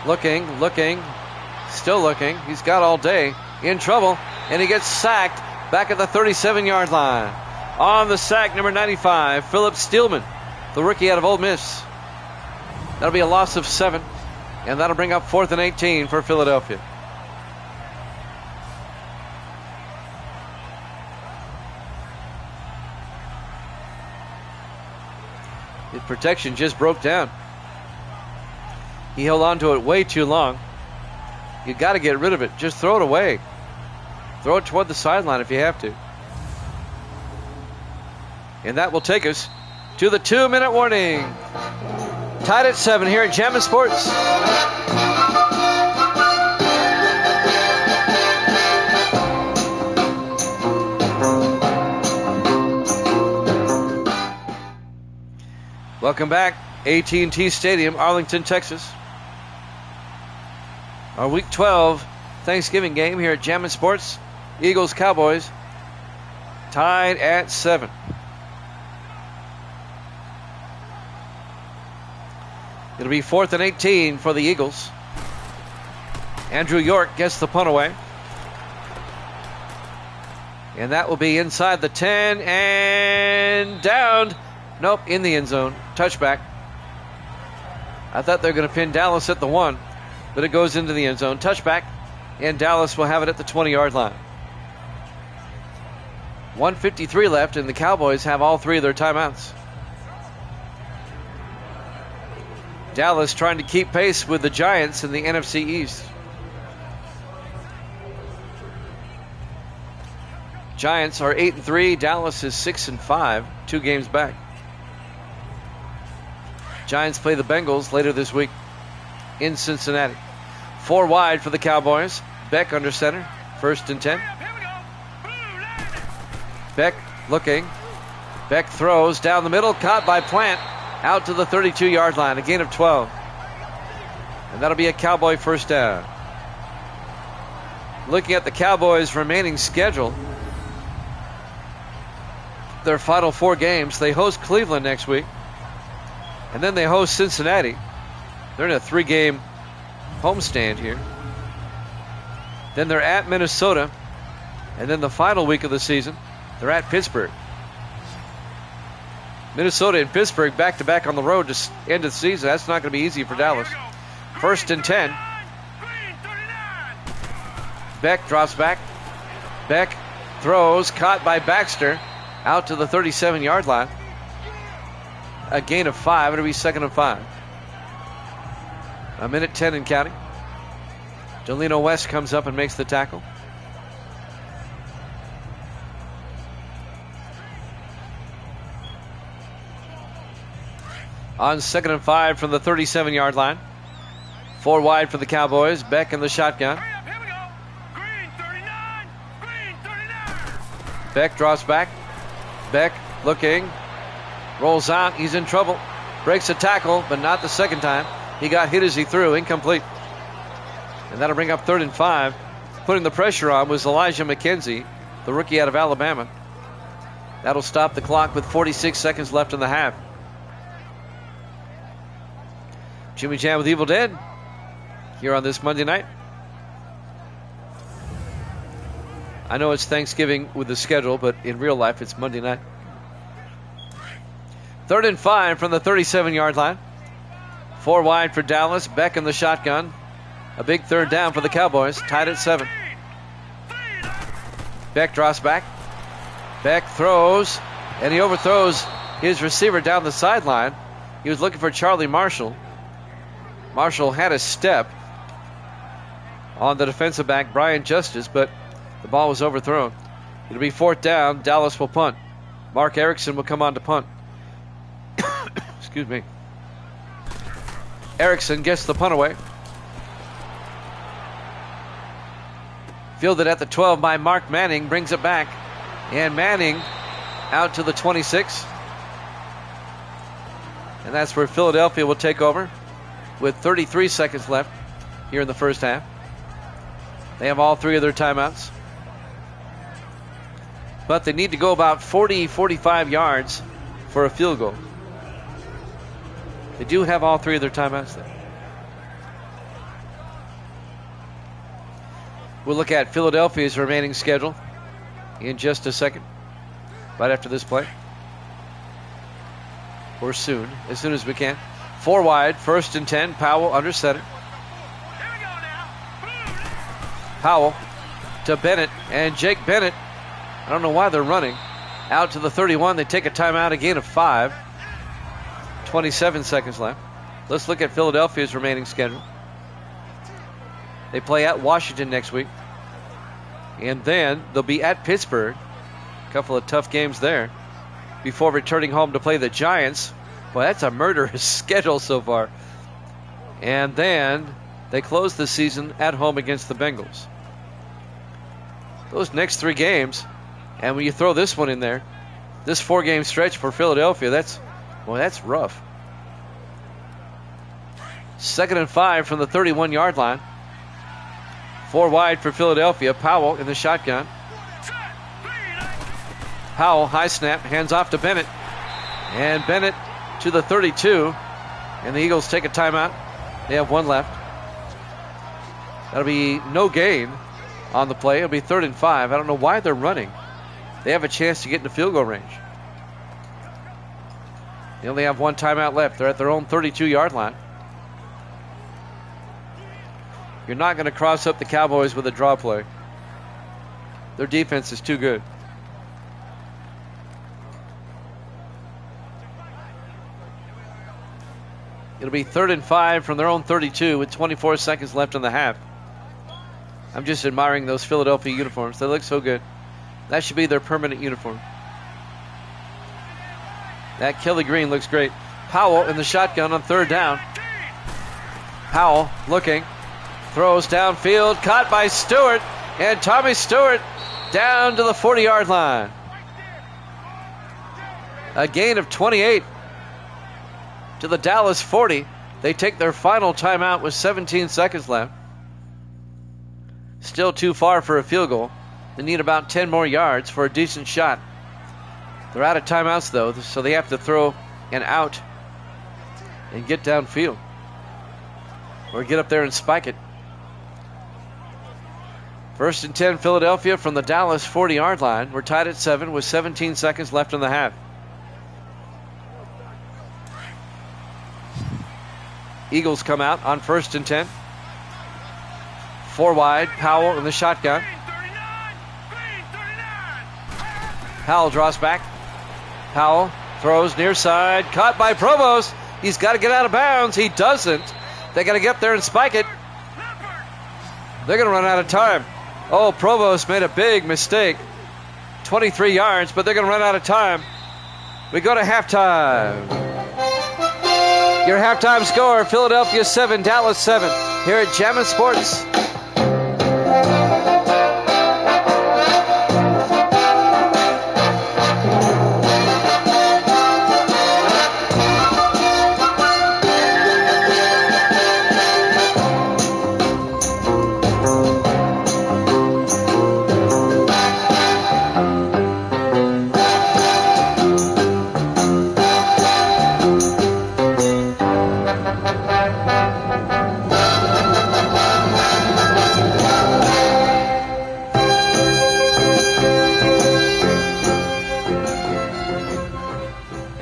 Looking, still looking. He's got all day. In trouble, and he gets sacked back at the 37-yard line. On the sack, number 95, Philip Steelman, the rookie out of Ole Miss. That'll be a loss of 7, and that'll bring up 4th and 18 for Philadelphia. The protection just broke down. He held on to it way too long. You got to get rid of it. Just throw it away. Throw it toward the sideline if you have to. And that will take us to the 2-minute warning. Tied at 7 here at Jammin' Sports. Welcome back. AT&T Stadium, Arlington, Texas. Our Week 12 Thanksgiving game here at Jammin' Sports. Eagles, Cowboys. Tied at 7. It'll be 4th and 18 for the Eagles. Andrew York gets the punt away. And that will be inside the 10 and down. Nope, in the end zone. Touchback. I thought they were going to pin Dallas at the 1, but it goes into the end zone. Touchback, and Dallas will have it at the 20-yard line. 1:53 left, and the Cowboys have all 3 of their timeouts. Dallas trying to keep pace with the Giants in the NFC East. Giants are 8-3. Dallas is 6-5, 2 games back. Giants play the Bengals later this week in Cincinnati. 4 wide for the Cowboys. Beck under center. 1st and 10. Beck looking. Beck throws down the middle. Caught by Plant. Out to the 32-yard line. A gain of 12. And that'll be a Cowboy first down. Looking at the Cowboys' remaining schedule, their final 4 games, they host Cleveland next week. And then they host Cincinnati. They're in a 3-game homestand here. Then they're at Minnesota. And then the final week of the season, they're at Pittsburgh. Minnesota and Pittsburgh back-to-back on the road to end of the season. That's not going to be easy for Dallas. 1st and 10. Beck drops back. Beck throws, caught by Baxter, out to the 37-yard line. A gain of 5. It'll be 2nd and 5. 1:10 and counting. Delino West comes up and makes the tackle. On 2nd and 5 from the 37-yard line. 4 wide for the Cowboys. Beck in the shotgun. Beck drops back. Beck looking. Rolls out. He's in trouble. Breaks a tackle, but not the second time. He got hit as he threw. Incomplete. And that'll bring up 3rd and 5. Putting the pressure on was Elijah McKenzie, the rookie out of Alabama. That'll stop the clock with 46 seconds left in the half. Jimmy Jam with Evil Dead here on this Monday night. I know it's Thanksgiving with the schedule, but in real life it's Monday night. 3rd and 5 from the 37-yard line. 4 wide for Dallas. Beck in the shotgun. A big 3rd down for the Cowboys. Tied at 7. Beck drops back. Beck throws, and he overthrows his receiver down the sideline. He was looking for Charlie Marshall. Marshall had a step on the defensive back, Brian Justice, but the ball was overthrown. It'll be 4th down. Dallas will punt. Mark Erickson will come on to punt. Excuse me. Erickson gets the punt away. Fielded at the 12 by Mark Manning, brings it back. And Manning out to the 26. And that's where Philadelphia will take over with 33 seconds left here in the first half. They have all 3 of their timeouts. But they need to go about 45 yards for a field goal. They do have all 3 of their timeouts there. We'll look at Philadelphia's remaining schedule in just a second, right after this play. Or soon, as soon as we can. 4 wide, 1st and 10. Powell under center. Powell to Bennett, and Jake Bennett, I don't know why they're running, out to the 31. They take a timeout, a gain of 5. 27 seconds left. Let's look at Philadelphia's remaining schedule. They play at Washington next week. And then they'll be at Pittsburgh. A couple of tough games there before returning home to play the Giants. Boy, that's a murderous schedule so far. And then they close the season at home against the Bengals. Those next 3 games, and when you throw this one in there, this 4-game stretch for Philadelphia, that's rough. 2nd and 5 from the 31-yard line. 4 wide for Philadelphia. Powell in the shotgun. Powell, high snap, hands off to Bennett. And Bennett to the 32. And the Eagles take a timeout. They have 1 left. That'll be no gain on the play. It'll be 3rd and 5. I don't know why they're running. they have a chance to get into field goal range. They only have one timeout left. They're at their own 32-yard line. You're not going to cross up the Cowboys with a draw play. Their defense is too good. It'll be 3rd and 5 from their own 32 with 24 seconds left in the half. I'm just admiring those Philadelphia uniforms. They look so good. That should be their permanent uniform. That Kelly green looks great. Powell in the shotgun on 3rd down. Powell looking. Throws downfield. Caught by Stewart. And Tommy Stewart down to the 40-yard line. A gain of 28 to the Dallas 40. They take their final timeout with 17 seconds left. Still too far for a field goal. They need about 10 more yards for a decent shot. They're out of timeouts, though, so they have to throw an out and get downfield. Or get up there and spike it. 1st and 10, Philadelphia from the Dallas 40-yard line. We're tied at 7 with 17 seconds left in the half. Eagles come out on 1st and 10. 4 wide, Powell in the shotgun. Powell draws back. Powell throws near side, caught by Provost. He's got to get out of bounds. He doesn't. They got to get up there and spike it. They're going to run out of time. Oh, Provost made a big mistake. 23 yards, but they're going to run out of time. We go to halftime. Your halftime score, Philadelphia 7, Dallas 7, here at Jammin' Sports.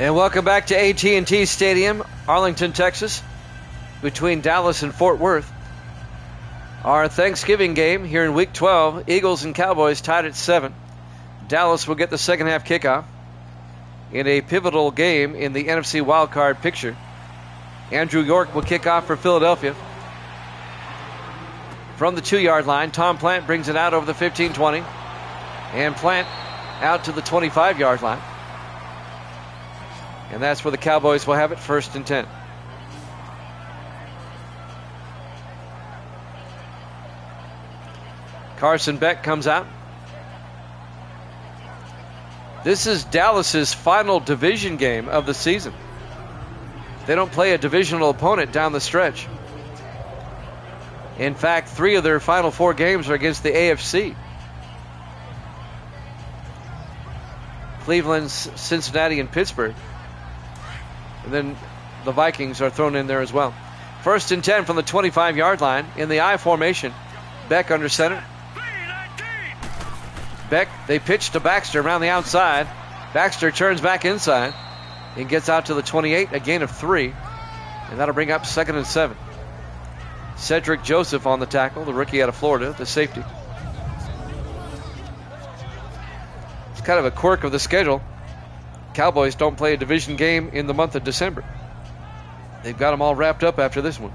Welcome back to AT&T Stadium, Arlington, Texas, between Dallas and Fort Worth. Our Thanksgiving game here in Week 12, Eagles and Cowboys tied at 7. Dallas will get the second half kickoff in a pivotal game in the NFC wildcard picture. Andrew York will kick off for Philadelphia. From the 2-yard line, Tom Plant brings it out over the 15-20, and Plant out to the 25-yard line. And that's where the Cowboys will have it, 1st and 10. Carson Beck comes out. This is Dallas's final division game of the season. They don't play a divisional opponent down the stretch. In fact, 3 of their final 4 games are against the AFC. Cleveland, Cincinnati, and Pittsburgh. And then the Vikings are thrown in there as well. 1st and 10 from the 25-yard line in the I formation. Beck under center. Beck, they pitch to Baxter around the outside. Baxter turns back inside and gets out to the 28, a gain of 3. And that'll bring up 2nd and 7. Cedric Joseph on the tackle, the rookie out of Florida, the safety. It's kind of a quirk of the schedule. Cowboys don't play a division game in the month of December. They've got them all wrapped up after this one.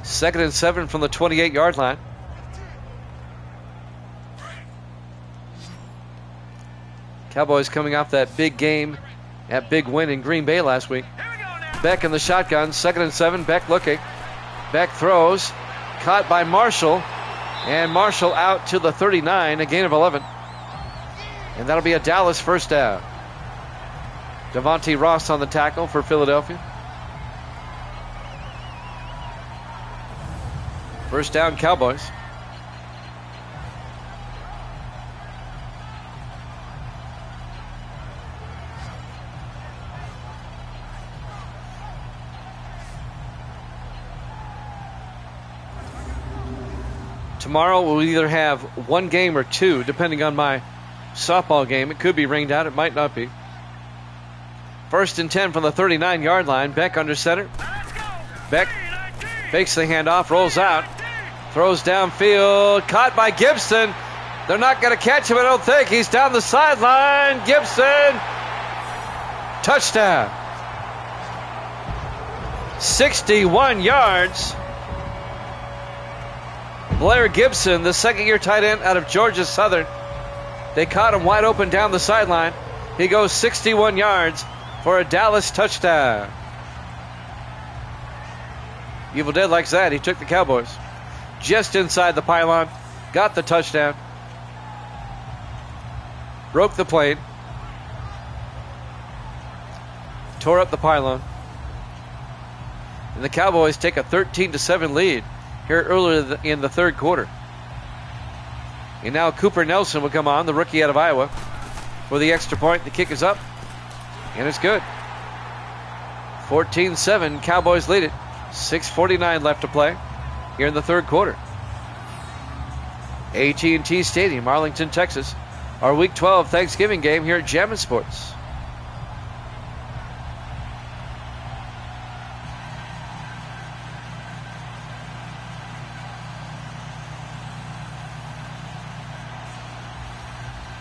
Second and 7 from the 28-yard line. Cowboys coming off that big game, that big win in Green Bay last week. Beck in the shotgun, 2nd and 7. Beck looking. Beck throws. Caught by Marshall. And Marshall out to the 39, a gain of 11. And that'll be a Dallas first down. Devontae Ross on the tackle for Philadelphia. First down, Cowboys. Tomorrow we'll either have one game or two, depending on my softball game. It could be rained out. It might not be. 1st and 10 from the 39-yard line. Beck under center. Beck fakes the handoff, rolls out, throws downfield, caught by Gibson. They're not going to catch him, I don't think. He's down the sideline. Gibson, touchdown. 61 yards. Blair Gibson, the second-year tight end out of Georgia Southern. They caught him wide open down the sideline. He goes 61 yards for a Dallas touchdown. Evil Dead likes that. He took the Cowboys. Just inside the pylon. Got the touchdown. Broke the plane. Tore up the pylon. And the Cowboys take a 13-7 lead here earlier in the third quarter. And now Cooper Nelson will come on, the rookie out of Iowa, for the extra point. The kick is up, and it's good. 14-7, Cowboys lead it. 6:49 left to play here in the third quarter. AT&T Stadium, Arlington, Texas. Our Week 12 Thanksgiving game here at Jammin' Sports.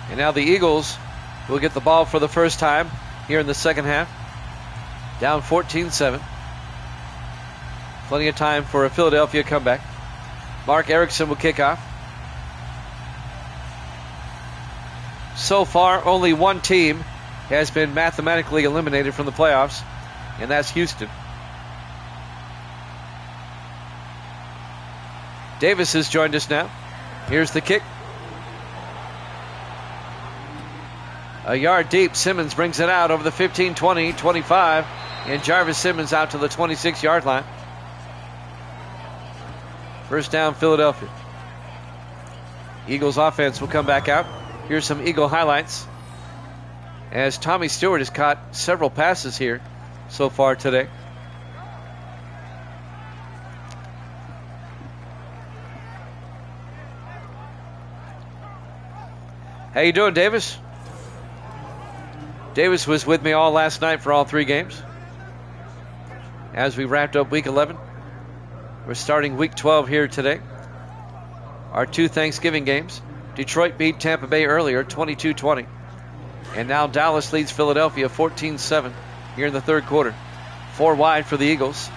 And now the Eagles will get the ball for the first time here in the second half. Down 14-7. Plenty of time for a Philadelphia comeback. Mark Erickson will kick off. So far, only one team has been mathematically eliminated from the playoffs, and that's Houston. Davis has joined us now. Here's the kick. A yard deep. Simmons brings it out over the 15, 20, 25, and Jarvis Simmons out to the 26-yard line. First down, Philadelphia. Eagles offense will come back out. Here's some Eagle highlights, as Tommy Stewart has caught several passes here so far today. How you doing, Davis? Davis was with me all last night for all three games. As we wrapped up Week 11, we're starting Week 12 here today. Our two Thanksgiving games. Detroit beat Tampa Bay earlier, 22-20. And now Dallas leads Philadelphia 14-7 here in the third quarter. 4 wide for the Eagles,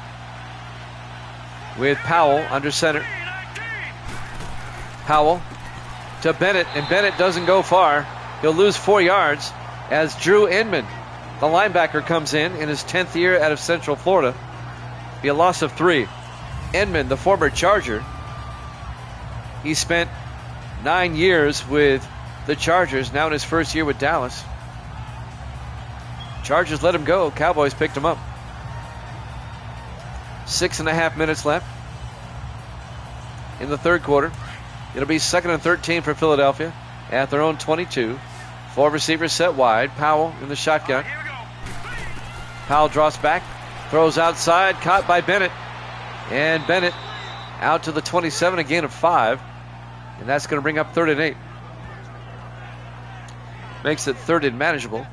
with Powell under center. Powell to Bennett, and Bennett doesn't go far. He'll lose 4 yards as Drew Inman, the linebacker, comes in his 10th year out of Central Florida. Be a loss of 3. Inman, the former Charger, he spent 9 years with the Chargers, now in his first year with Dallas. Chargers let him go. Cowboys picked him up. 6.5 minutes left in the third quarter. It'll be 2nd and 13 for Philadelphia at their own 22. 4 receivers set wide. Powell in the shotgun. Powell drops back, throws outside, caught by Bennett. And Bennett out to the 27, a gain of 5. And that's going to bring up 3rd and 8. Makes it 3rd and manageable,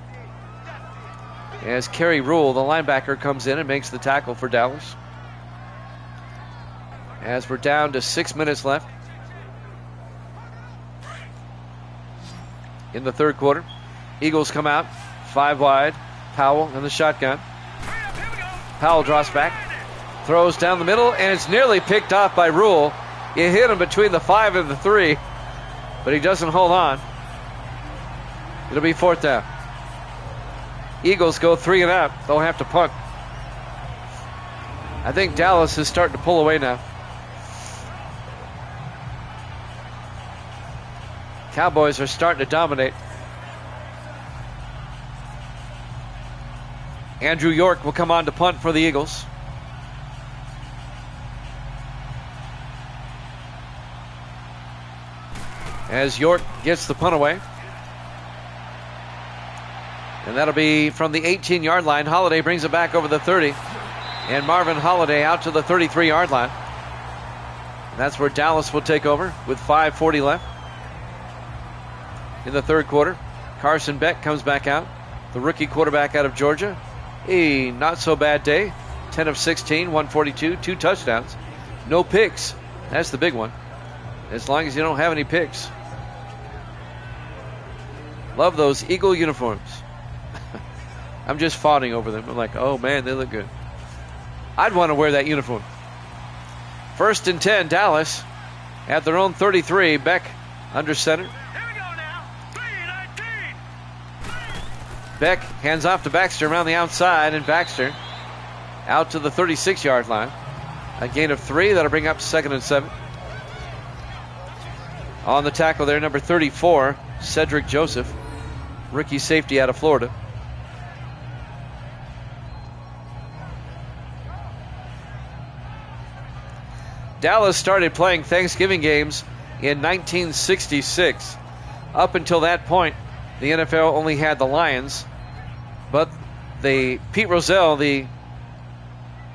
as Kerry Rule, the linebacker, comes in and makes the tackle for Dallas. As we're down to 6 minutes left in the third quarter. Eagles come out 5 wide. Powell in the shotgun. Powell drops back, throws down the middle, and it's nearly picked off by Rule. He hit him between the 5 and the 3, but he doesn't hold on. It'll be 4th down. Eagles go 3 and out. They'll have to punt. I think Dallas is starting to pull away now. Cowboys are starting to dominate. Andrew York will come on to punt for the Eagles. As York gets the punt away. And that'll be from the 18-yard line. Holiday brings it back over the 30. And Marvin Holiday out to the 33-yard line. That's where Dallas will take over with 5:40 left in the third quarter. Carson Beck comes back out, the rookie quarterback out of Georgia. A not so bad day. 10 of 16, 142, 2 touchdowns. No picks. That's the big one. As long as you don't have any picks. Love those Eagle uniforms. I'm just fawning over them. I'm like, oh man, they look good. I'd want to wear that uniform. 1st and 10, Dallas at their own 33. Beck under center. Here we go now. 3-19. Beck hands off to Baxter around the outside, and Baxter out to the 36-yard line. A gain of 3. That'll bring up 2nd and 7. On the tackle there, number 34, Cedric Joseph, rookie safety out of Florida. Dallas started playing Thanksgiving games in 1966. Up until that point, the NFL only had the Lions, but Pete Rozelle, the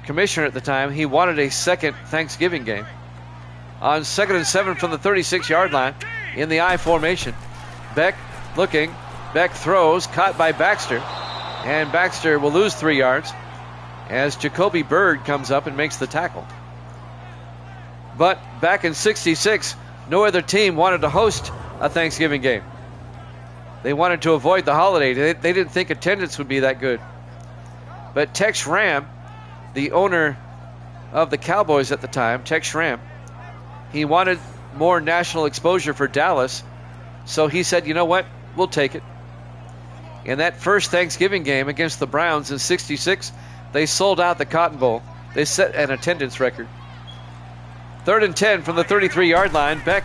commissioner at the time, he wanted a second Thanksgiving game. On 2nd and 7 from the 36-yard line in the I formation. Beck looking. Beck throws, caught by Baxter. And Baxter will lose 3 yards as Jacoby Bird comes up and makes the tackle. But back in 66, no other team wanted to host a Thanksgiving game. They wanted to avoid the holiday. They didn't think attendance would be that good. But Tex Schramm, the owner of the Cowboys at the time, Tex Schramm, he wanted more national exposure for Dallas. So he said, you know what, we'll take it. In that first Thanksgiving game against the Browns in 66, they sold out the Cotton Bowl. They set an attendance record. 3rd and 10 from the 33-yard line. Beck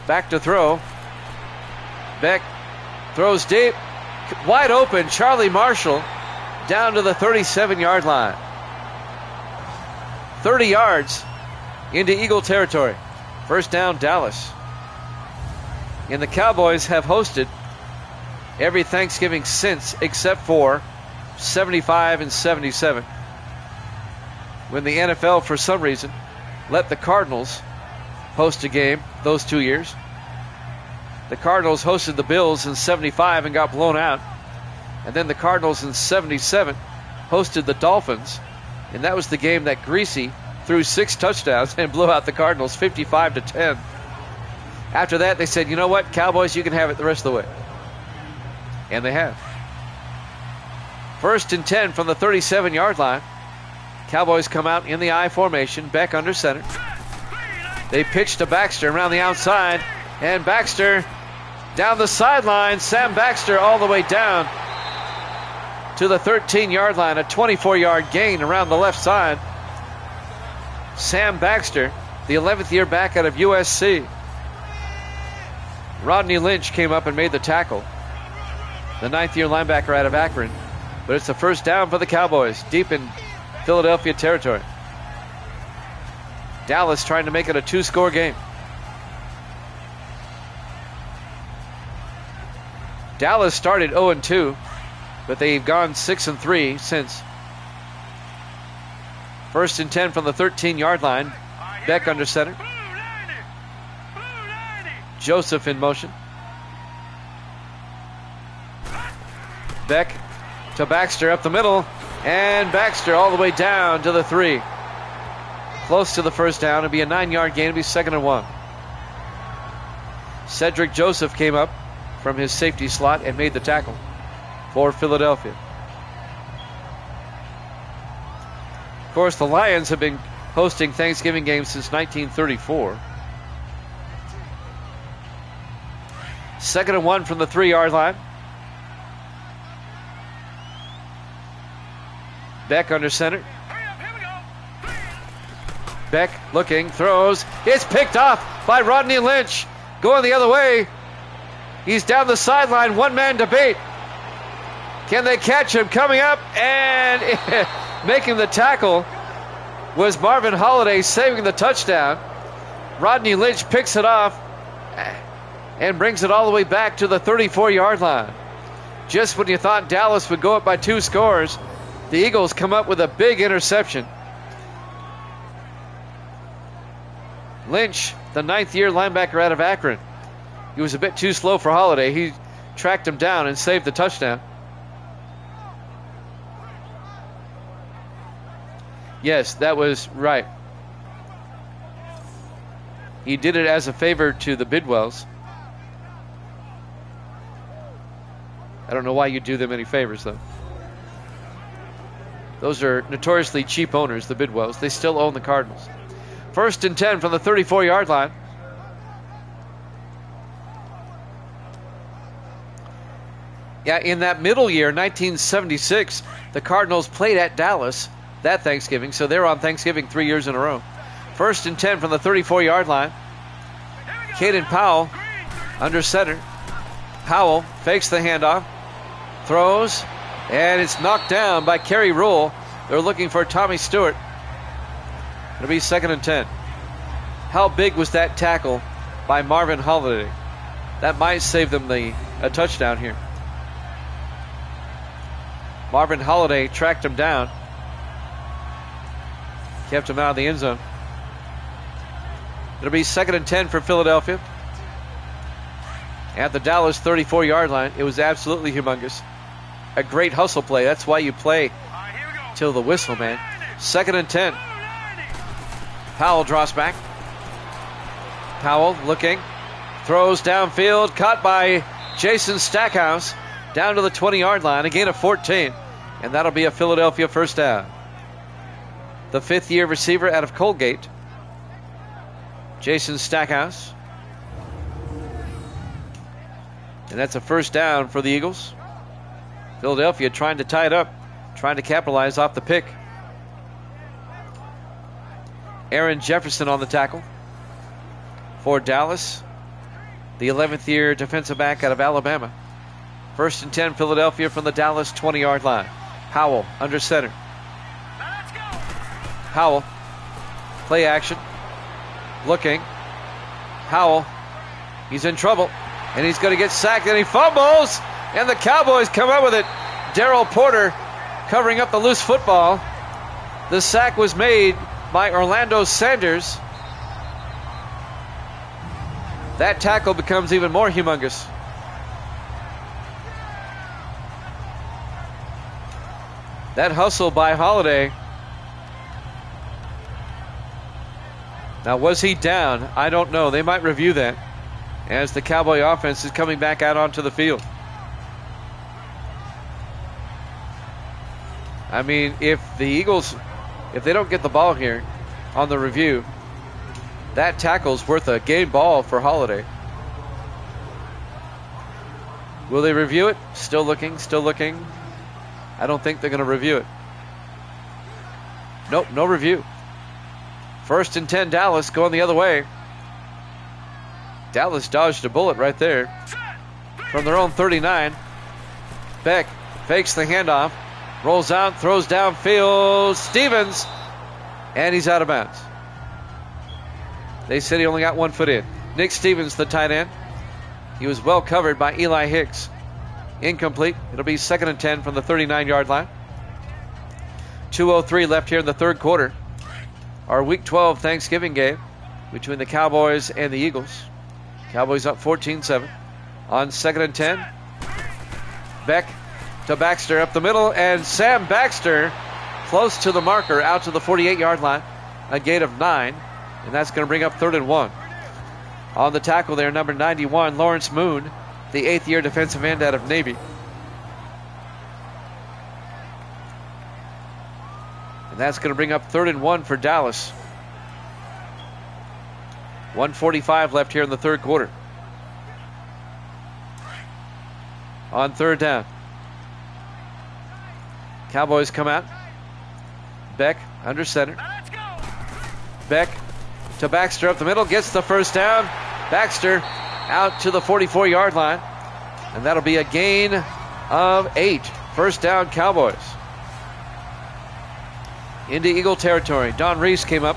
back to throw. Beck throws deep. Wide open, Charlie Marshall down to the 37-yard line. 30 yards into Eagle territory. First down, Dallas. And the Cowboys have hosted every Thanksgiving since, except for 75 and 77, when the NFL, for some reason, let the Cardinals host a game those 2 years. The Cardinals hosted the Bills in 75 and got blown out. And then the Cardinals in 77 hosted the Dolphins. And that was the game that Greasy threw 6 touchdowns and blew out the Cardinals 55-10. After that, they said, you know what, Cowboys, you can have it the rest of the way. And they have. 1st and 10 from the 37-yard line. Cowboys come out in the I formation. Beck under center. They pitch to Baxter around the outside. And Baxter down the sideline. Sam Baxter all the way down to the 13-yard line. A 24-yard gain around the left side. Sam Baxter, the 11th year back out of USC. Rodney Lynch came up and made the tackle. The 9th year linebacker out of Akron. But it's a first down for the Cowboys, deep in Philadelphia territory. Dallas trying to make it a 2-score game. Dallas started 0-2, but they've gone 6-3 since. 1st and 10 from the 13-yard line. Beck under center. Joseph in motion. Beck to Baxter up the middle. And Baxter all the way down to the 3. Close to the first down. It'll be a 9-yard gain. It'll be 2nd and 1. Cedric Joseph came up from his safety slot and made the tackle for Philadelphia. Of course, the Lions have been hosting Thanksgiving games since 1934. 2nd and 1 from the 3-yard line. Beck under center. Beck looking, throws. It's picked off by Rodney Lynch. Going the other way. He's down the sideline. One-man debate. Can they catch him? Coming up and making the tackle was Marvin Holliday, saving the touchdown. Rodney Lynch picks it off and brings it all the way back to the 34-yard line. Just when you thought Dallas would go up by 2 scores, the Eagles come up with a big interception. Lynch, the 9th-year linebacker out of Akron. He was a bit too slow for Holiday. He tracked him down and saved the touchdown. Yes, that was right. He did it as a favor to the Bidwells. I don't know why you do them any favors, though. Those are notoriously cheap owners, the Bidwells. They still own the Cardinals. 1st and 10 from the 34-yard line. Yeah, in that middle year, 1976, the Cardinals played at Dallas that Thanksgiving, so they're on Thanksgiving 3 years in a row. 1st and 10 from the 34-yard line. Caden Powell under center. Powell fakes the handoff, throws, and it's knocked down by Kerry Rule. They're looking for Tommy Stewart. It'll be 2nd and 10. How big was that tackle by Marvin Holiday? That might save them a touchdown here. Marvin Holiday tracked him down, kept him out of the end zone. It'll be 2nd and 10 for Philadelphia. At the Dallas 34-yard line, it was absolutely humongous. A great hustle play. That's why you play till the whistle, man. 2nd and 10. Powell draws back. Powell looking. Throws downfield. Caught by Jason Stackhouse. Down to the 20-yard line. A gain of 14. And that'll be a Philadelphia first down. The 5th-year receiver out of Colgate, Jason Stackhouse. And that's a first down for the Eagles. Philadelphia trying to tie it up, trying to capitalize off the pick. Aaron Jefferson on the tackle for Dallas, the 11th-year defensive back out of Alabama. 1st and 10, Philadelphia from the Dallas 20-yard line. Howell under center. Howell, play action, looking. Howell, he's in trouble, and he's going to get sacked, and he fumbles, and the Cowboys come up with it. Darrell Porter covering up the loose football. The sack was made by Orlando Sanders. That tackle becomes even more humongous. That hustle by Holiday. Now, was he down? I don't know. They might review that as the Cowboy offense is coming back out onto the field. I mean, if the Eagles, if they don't get the ball here on the review, that tackle's worth a game ball for Holiday. Will they review it? Still looking, still looking. I don't think they're going to review it. Nope, no review. 1st and 10, Dallas going the other way. Dallas dodged a bullet right there from their own 39. Beck fakes the handoff, rolls out, throws downfield. Stevens, and he's out of bounds. They said he only got 1 foot in. Nick Stevens, the tight end. He was well covered by Eli Hicks. Incomplete. It'll be 2nd and 10 from the 39-yard line. 2:03 left here in the third quarter. Our Week 12 Thanksgiving game between the Cowboys and the Eagles. Cowboys up 14-7. On 2nd and 10. Beck to Baxter up the middle, and Sam Baxter close to the marker out to the 48-yard line. A gain of 9, and that's going to bring up 3rd and 1. On the tackle there, number 91, Lawrence Moon, the 8th-year defensive end out of Navy. And that's going to bring up 3rd and 1 for Dallas. 1:45 left here in the third quarter. On 3rd down. Cowboys come out. Beck under center. Beck to Baxter up the middle. Gets the first down. Baxter out to the 44-yard line. And that'll be a gain of 8. First down, Cowboys. Into Eagle territory. Don Reese came up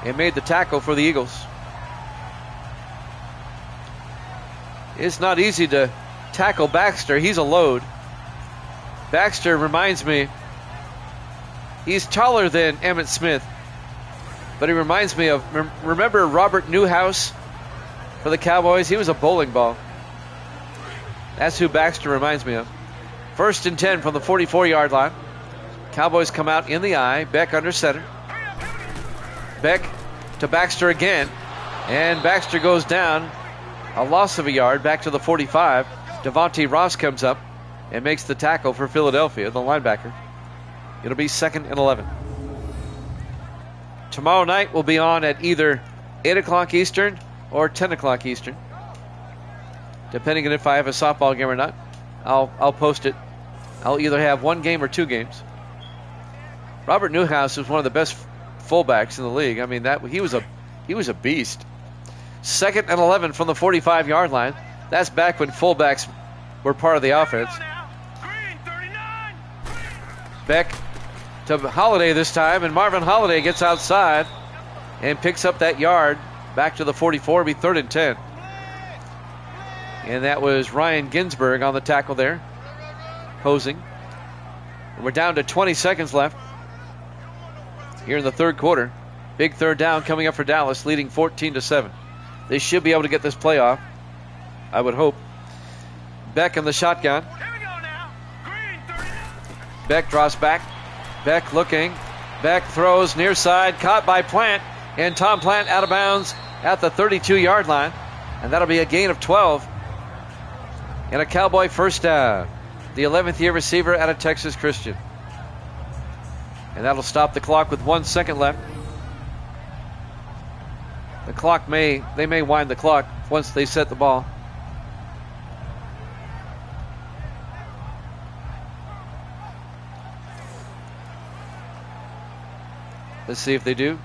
and made the tackle for the Eagles. It's not easy to tackle Baxter. He's a load. Baxter reminds me, he's taller than Emmitt Smith. but he reminds me of, remember Robert Newhouse for the Cowboys? He was a bowling ball. That's who Baxter reminds me of. 1st and 10 from the 44-yard line. Cowboys come out in the I. Beck under center. Beck to Baxter again. And Baxter goes down. A loss of a yard back to the 45. Devontae Ross comes up and makes the tackle for Philadelphia, the linebacker. It'll be 2nd and 11. Tomorrow night we'll be on at either 8 o'clock Eastern or 10 o'clock Eastern, depending on if I have a softball game or not. I'll post it. I'll either have one game or two games. Robert Newhouse was one of the best fullbacks in the league. I mean, that he was a beast. 2nd and 11 from the 45-yard line. That's back when fullbacks were part of the offense. Beck to Holiday this time, and Marvin Holiday gets outside and picks up that yard back to the 44. It'll be 3rd and 10. And that was Ryan Ginsberg on the tackle there, posing. And we're down to 20 seconds left here in the third quarter. Big third down coming up for Dallas, leading 14-7. They should be able to get this play off, I would hope. Beck in the shotgun. Beck draws back. Beck looking. Beck throws near side, caught by Plant, and Tom Plant out of bounds at the 32-yard line. And that'll be a gain of 12. And a Cowboy first down. The 11th year receiver out of Texas Christian. And that'll stop the clock with 1 second left. The clock they may wind the clock once they set the ball. Let's see if they do.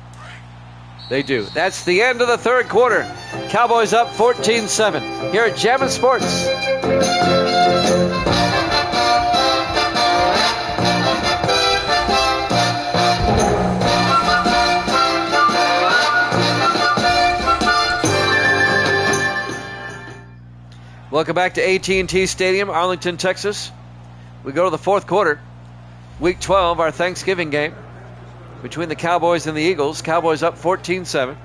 They do. That's the end of the third quarter. Cowboys up 14-7 here at Jammin' Sports. Welcome back to AT&T Stadium, Arlington, Texas. We go to the fourth quarter. Week 12, our Thanksgiving game between the Cowboys and the Eagles. Cowboys up 14-7.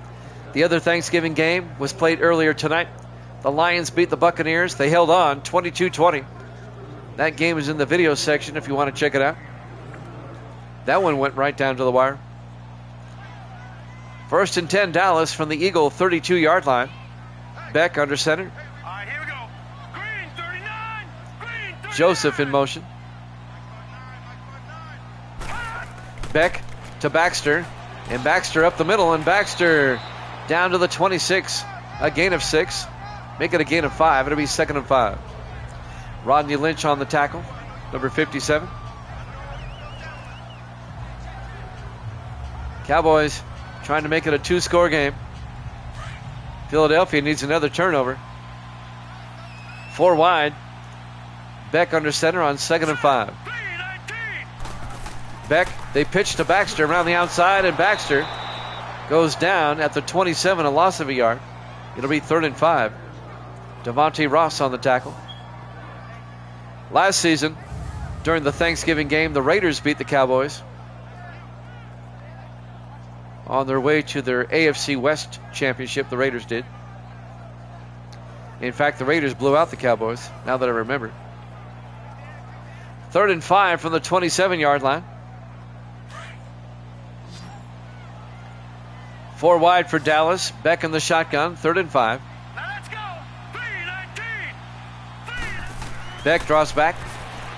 The other Thanksgiving game was played earlier tonight. The Lions beat the Buccaneers. They held on 22-20. That game is in the video section if you want to check it out. That one went right down to the wire. 1st and 10 Dallas from the Eagle 32-yard line. Beck under center. Joseph in motion. Beck to Baxter. And Baxter up the middle. And Baxter down to the 26. A gain of 6. Make it a gain of 5. It'll be 2nd and 5. Rodney Lynch on the tackle. Number 57. Cowboys trying to make it a 2-score game. Philadelphia needs another turnover. 4 wide. Beck under center on 2nd and 5. Beck, they pitch to Baxter around the outside, and Baxter goes down at the 27, a loss of a yard. It'll be 3rd and 5. Devontae Ross on the tackle. Last season, during the Thanksgiving game, the Raiders beat the Cowboys on their way to their AFC West championship. The Raiders did. In fact, the Raiders blew out the Cowboys, now that I remember. 3rd and 5 from the 27-yard line. 4 wide for Dallas. Beck in the shotgun. 3rd and 5. Now let's go. 3-19. Beck draws back.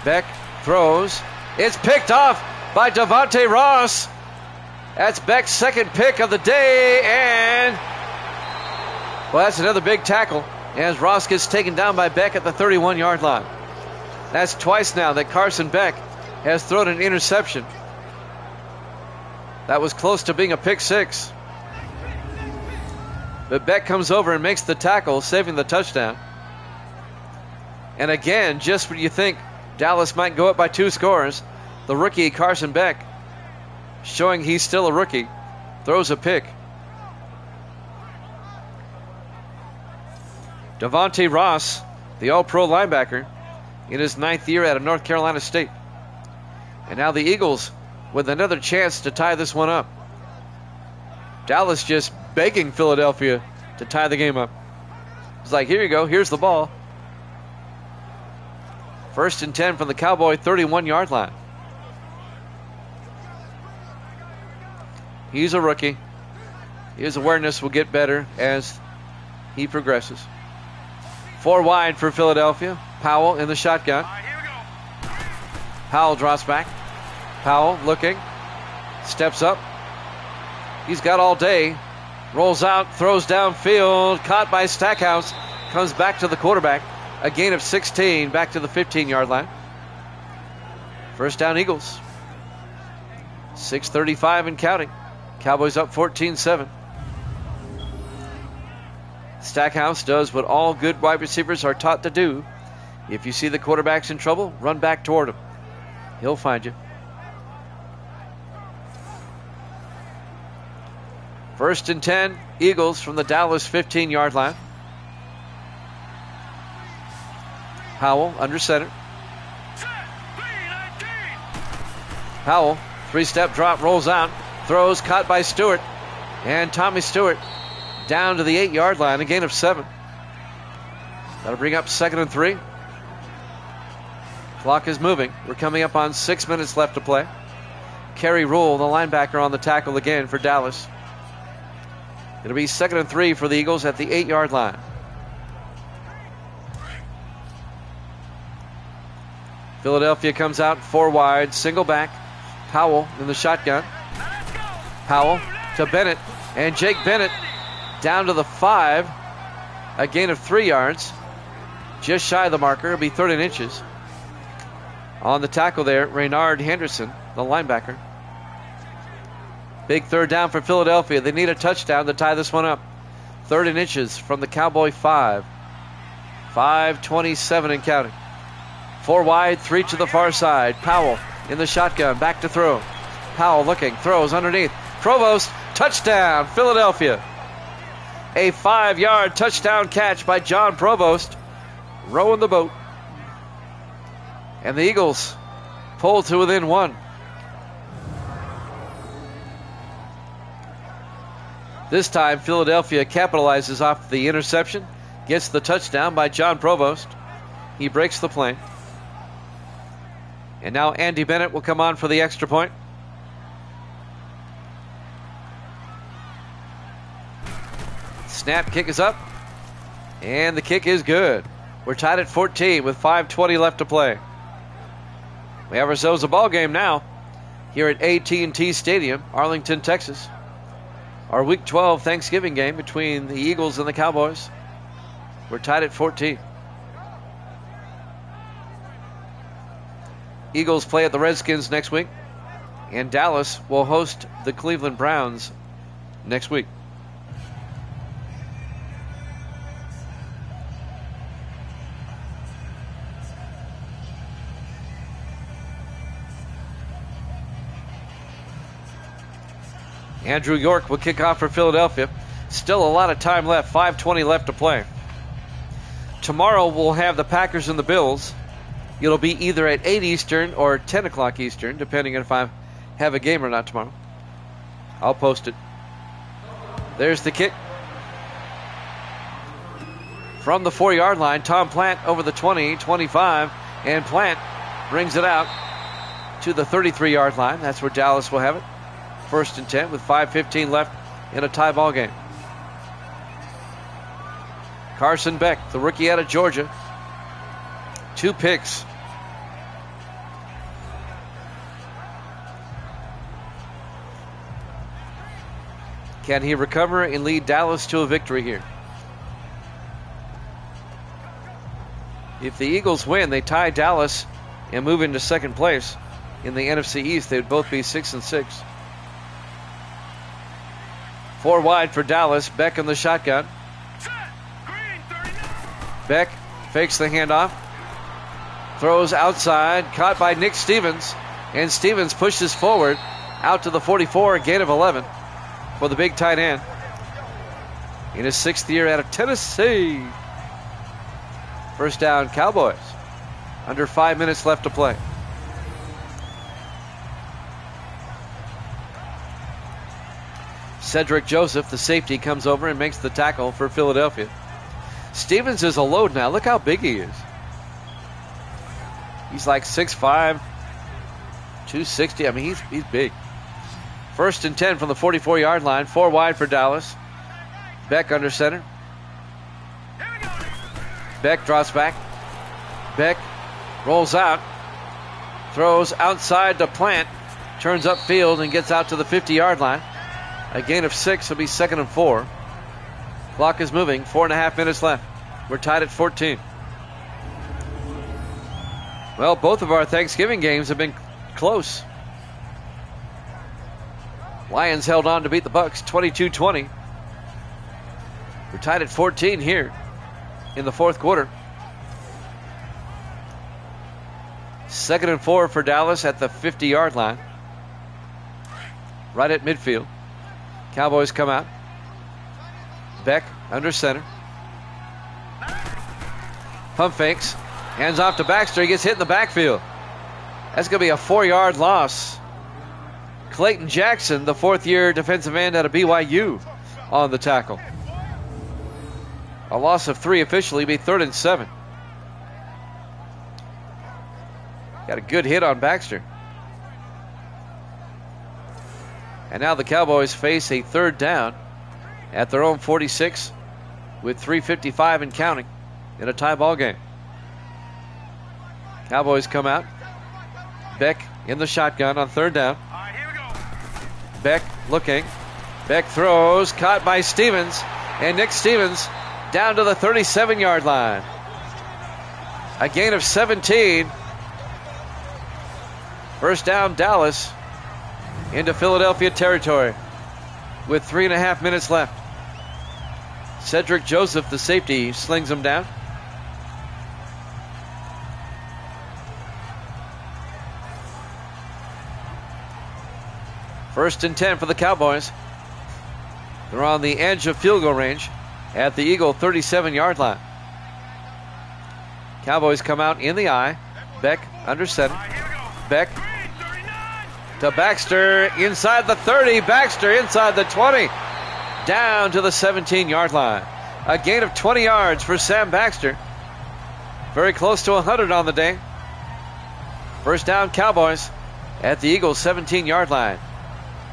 Beck throws. It's picked off by Devontae Ross. That's Beck's second pick of the day. And, well, that's another big tackle as Ross gets taken down by Beck at the 31-yard line. That's twice now that Carson Beck has thrown an interception. That was close to being a pick 6. But Beck comes over and makes the tackle, saving the touchdown. And again, just when you think Dallas might go up by 2 scores, the rookie Carson Beck, showing he's still a rookie, throws a pick. Devontae Ross, the all-pro linebacker, in his 9th year out of North Carolina State. And now the Eagles with another chance to tie this one up. Dallas just begging Philadelphia to tie the game up. It's like, here you go, here's the ball. 1st and 10 from the Cowboy 31-yard line. He's a rookie. His awareness will get better as he progresses. 4 wide for Philadelphia. Powell in the shotgun. All right, here we go. Powell drops back. Powell looking. Steps up. He's got all day. Rolls out, throws downfield. Caught by Stackhouse. Comes back to the quarterback. A gain of 16 back to the 15-yard line. 1st down Eagles. 6:35 and counting. Cowboys up 14-7. Stackhouse does what all good wide receivers are taught to do. If you see the quarterback's in trouble, run back toward him. He'll find you. 1st and 10, Eagles from the Dallas 15-yard line. Howell under center. Set. 3-19. Howell, 3-step drop, rolls out, throws, caught by Stewart. And Tommy Stewart down to the 8-yard line, a gain of 7. That'll bring up 2nd and 3. Clock is moving. We're coming up on 6 minutes left to play. Kerry Rule, the linebacker, on the tackle again for Dallas. It'll be 2nd and 3 for the Eagles at the 8-yard line. Philadelphia comes out 4 wide, single back. Powell in the shotgun. Powell to Bennett, and Jake Bennett down to the 5. A gain of 3 yards. Just shy of the marker. It'll be 3rd and inches. On the tackle there, Raynard Henderson, the linebacker. Big 3rd down for Philadelphia. They need a touchdown to tie this one up. 3rd and inches from the Cowboy 5. 5:27 and counting. 4 wide, 3 to the far side. Powell in the shotgun, back to throw. Powell looking, throws underneath. Provost, touchdown, Philadelphia. A 5-yard touchdown catch by John Provost, rowing the boat. And the Eagles pull to within 1. This time, Philadelphia capitalizes off the interception, gets the touchdown by John Provost. He breaks the play. And now Andy Bennett will come on for the extra point. Snap, kick is up. And the kick is good. We're tied at 14 with 5:20 left to play. We have ourselves a ball game now here at AT&T Stadium, Arlington, Texas. Our Week 12 Thanksgiving game between the Eagles and the Cowboys. We're tied at 14. Eagles play at the Redskins next week, and Dallas will host the Cleveland Browns next week. Andrew York will kick off for Philadelphia. Still a lot of time left, 5:20 left to play. Tomorrow we'll have the Packers and the Bills. It'll be either at 8 Eastern or 10 o'clock Eastern, depending on if I have a game or not tomorrow. I'll post it. There's the kick. From the 4-yard line, Tom Plant over the 20, 25, and Plant brings it out to the 33-yard line. That's where Dallas will have it. 1st and 10 with 5:15 left in a tie ball game. Carson Beck, the rookie out of Georgia. 2 picks. Can he recover and lead Dallas to a victory here? If the Eagles win, they tie Dallas and move into 2nd place in the NFC East. They would both be 6-6. 4 wide for Dallas. Beck in the shotgun. Beck fakes the handoff. Throws outside. Caught by Nick Stevens. And Stevens pushes forward out to the 44. A gain of 11 for the big tight end. In his 6th year out of Tennessee. 1st down, Cowboys. Under 5 minutes left to play. Cedric Joseph, the safety, comes over and makes the tackle for Philadelphia. Stevens is a load now. Look how big he is. He's like 6'5", 260. I mean, he's big. 1st and 10 from the 44-yard line. 4 wide for Dallas. Beck under center. Beck drops back. Beck rolls out. Throws outside to Plant. Turns upfield and gets out to the 50-yard line. A gain of 6 will be 2nd and 4. Clock is moving. 4.5 minutes left. We're tied at 14. Well, both of our Thanksgiving games have been close. Lions held on to beat the Bucks 22-20. We're tied at 14 here in the 4th quarter. 2nd and 4 for Dallas at the 50-yard line. Right at midfield. Cowboys come out. Beck under center. Pump fakes. Hands off to Baxter. He gets hit in the backfield. That's going to be a 4-yard loss. Clayton Jackson, the 4th-year defensive end out of BYU, on the tackle. A loss of 3 officially, be 3rd and 7. Got a good hit on Baxter. And now the Cowboys face a 3rd down at their own 46 with 3:55 and counting in a tie ball game. Cowboys come out. Beck in the shotgun on 3rd down. All right, here we go. Beck looking. Beck throws, caught by Stevens. And Nick Stevens down to the 37-yard line. A gain of 17. First down, Dallas into Philadelphia territory with 3.5 minutes left. Cedric Joseph, the safety, slings him down. First and 10 for the Cowboys. They're on the edge of field goal range at the Eagle 37-yard line. Cowboys come out in the eye. Beck under center. Beck to Baxter inside the 30. Baxter inside the 20. Down to the 17-yard line. A gain of 20 yards for Sam Baxter. Very close to 100 on the day. First down, Cowboys at the Eagles 17-yard line.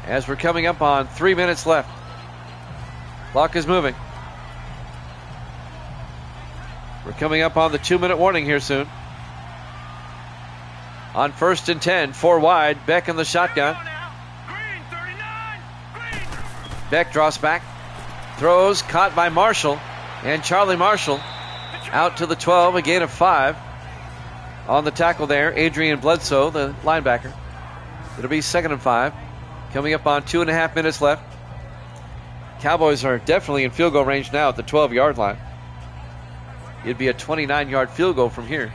As we're coming up on 3 minutes left. Clock is moving. We're coming up on the 2-minute warning here soon. On 1st and 10, 4 wide. Beck in the shotgun. Beck draws back. Throws, caught by Marshall. And Charlie Marshall out to the 12, a gain of 5. On the tackle there, Adrian Bledsoe, the linebacker. It'll be 2nd and 5. Coming up on 2.5 minutes left. Cowboys are definitely in field goal range now at the 12-yard line. It'd be a 29-yard field goal from here.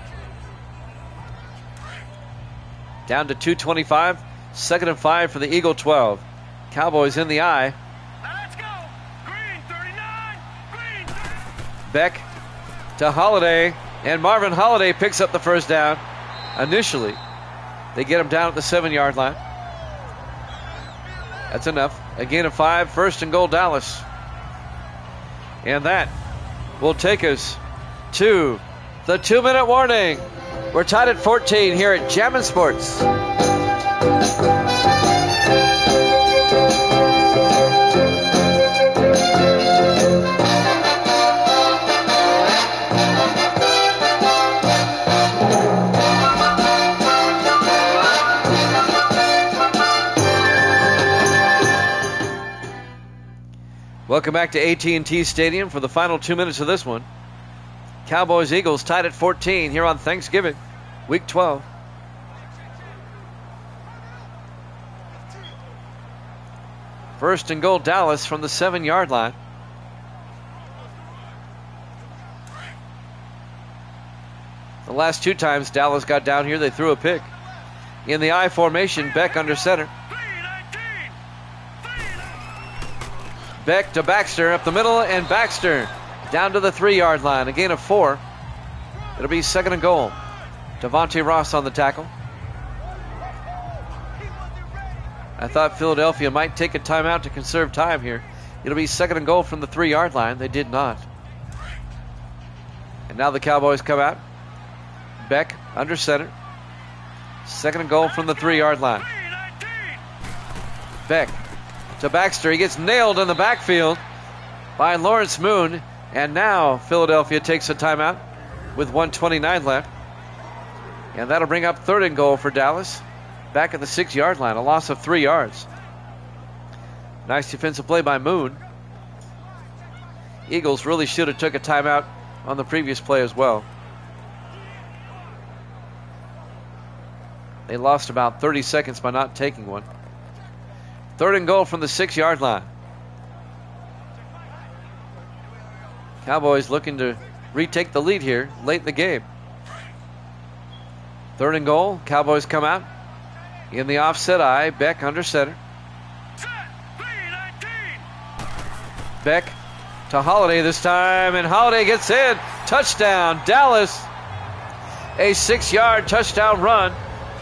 Down to 2:25. 2nd and 5 for the Eagle 12. Cowboys in the eye. Let's go. Green 39. Green. Beck to Holiday. And Marvin Holiday picks up the first down. Initially, they get him down at the 7-yard line. That's enough. A gain of 5. 1st and goal, Dallas. And that will take us to the 2-minute warning. We're tied at 14 here at Jammin' Sports. Welcome back to AT&T Stadium for the final 2 minutes of this one. Cowboys-Eagles tied at 14 here on Thanksgiving, Week 12. First and goal, Dallas from the 7-yard line. The last 2 times Dallas got down here, they threw a pick. In the I formation, Beck under center. Beck to Baxter up the middle, and Baxter down to the 3-yard line. A gain of 4. It'll be 2nd and goal. Devontae Ross on the tackle. I thought Philadelphia might take a timeout to conserve time here. It'll be 2nd and goal from the 3-yard line. They did not. And now the Cowboys come out. Beck under center. 2nd and goal from the 3-yard line. Beck to Baxter. He gets nailed in the backfield by Lawrence Moon. And now Philadelphia takes a timeout with 1:29 left. And that'll bring up 3rd and goal for Dallas. Back at the 6-yard line. A loss of 3 yards. Nice defensive play by Moon. Eagles really should have took a timeout on the previous play as well. They lost about 30 seconds by not taking one. 3rd and goal from the 6-yard line. Cowboys looking to retake the lead here late in the game. 3rd and goal. Cowboys come out. In the offset eye, Beck under center. Beck to Holiday this time, and Holiday gets in. Touchdown, Dallas. A 6-yard touchdown run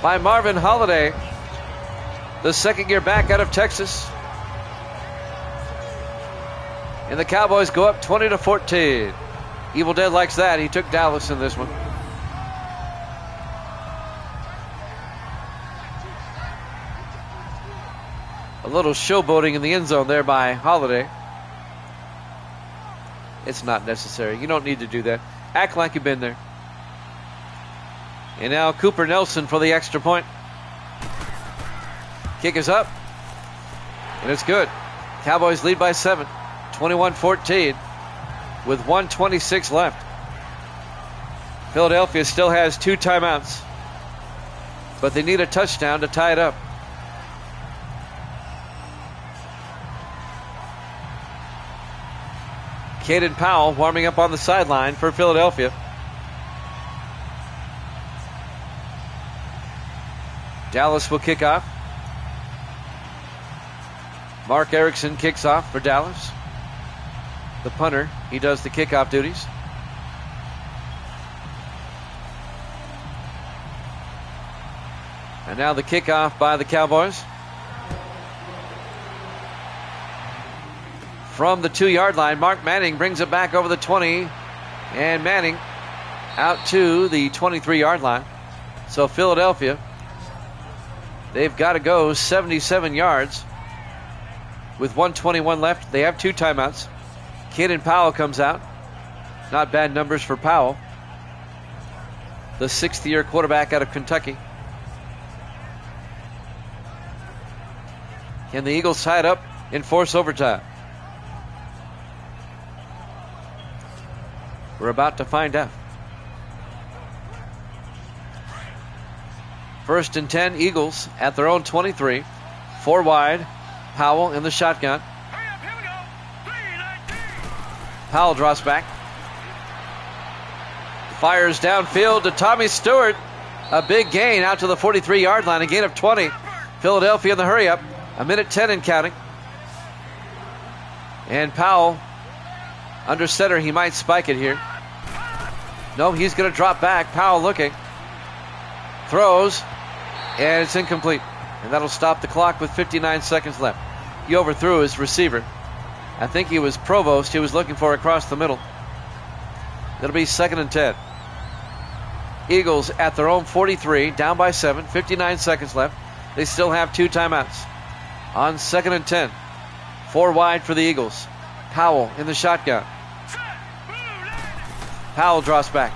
by Marvin Holiday, the 2nd-year back out of Texas. And the Cowboys go up 20-14. Evil Dead likes that. He took Dallas in this one. A little showboating in the end zone there by Holiday. It's not necessary. You don't need to do that. Act like you've been there. And now Cooper Nelson for the extra point. Kick is up. And it's good. Cowboys lead by 7. 21-14 with 1:26 left. Philadelphia still has 2 timeouts, but they need a touchdown to tie it up. Caden Powell warming up on the sideline for Philadelphia. Dallas will kick off. Mark Erickson kicks off for Dallas. The punter, he does the kickoff duties. And now the kickoff by the Cowboys. From the 2-yard line, Mark Manning brings it back over the 20. And Manning out to the 23-yard line. So Philadelphia, they've got to go 77 yards. With 1:21 left, they have 2 timeouts. Caden Powell comes out. Not bad numbers for Powell, the 6th-year quarterback out of Kentucky. Can the Eagles tie it up and force overtime? We're about to find out. 1st and 10, Eagles at their own 23. 4 wide. Powell in the shotgun. Powell draws back. Fires downfield to Tommy Stewart. A big gain out to the 43-yard line. A gain of 20. Philadelphia in the hurry up. 1:10 and counting. And Powell under center. He might spike it here. No, he's going to drop back. Powell looking. Throws. And it's incomplete. And that'll stop the clock with 59 seconds left. He overthrew his receiver. I think he was Provost. He was looking for across the middle. It'll be 2nd and 10. Eagles at their own 43, down by 7. 59 seconds left. They still have 2 timeouts. On 2nd and 10. 4 wide for the Eagles. Powell in the shotgun. Powell draws back.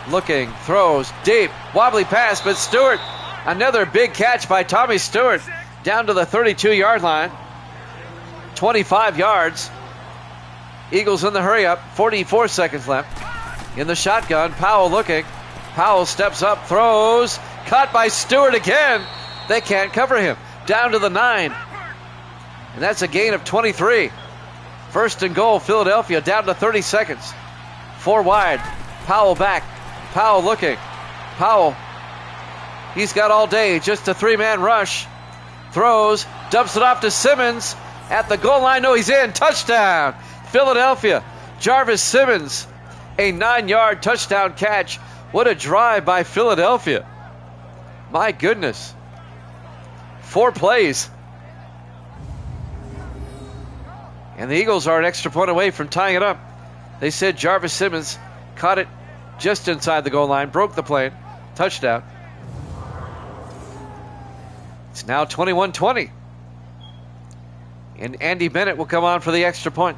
Looking, throws, deep, wobbly pass, but Stewart, another big catch by Tommy Stewart, down to the 32-yard line. 25 yards. Eagles in the hurry up. 44 seconds left. In the shotgun, Powell looking. Powell steps up, throws. Caught by Stewart again. They can't cover him. Down to the 9. And that's a gain of 23. 1st and goal, Philadelphia, down to 30 seconds. 4 wide. Powell back. Powell looking. Powell, he's got all day. Just a 3-man rush. Throws. Dumps it off to Simmons. At the goal line. No, he's in. Touchdown. Philadelphia. Jarvis Simmons. A 9-yard touchdown catch. What a drive by Philadelphia. My goodness. 4 plays. And the Eagles are an extra point away from tying it up. They said Jarvis Simmons caught it just inside the goal line, broke the plane, touchdown. It's now 21-20. And Andy Bennett will come on for the extra point.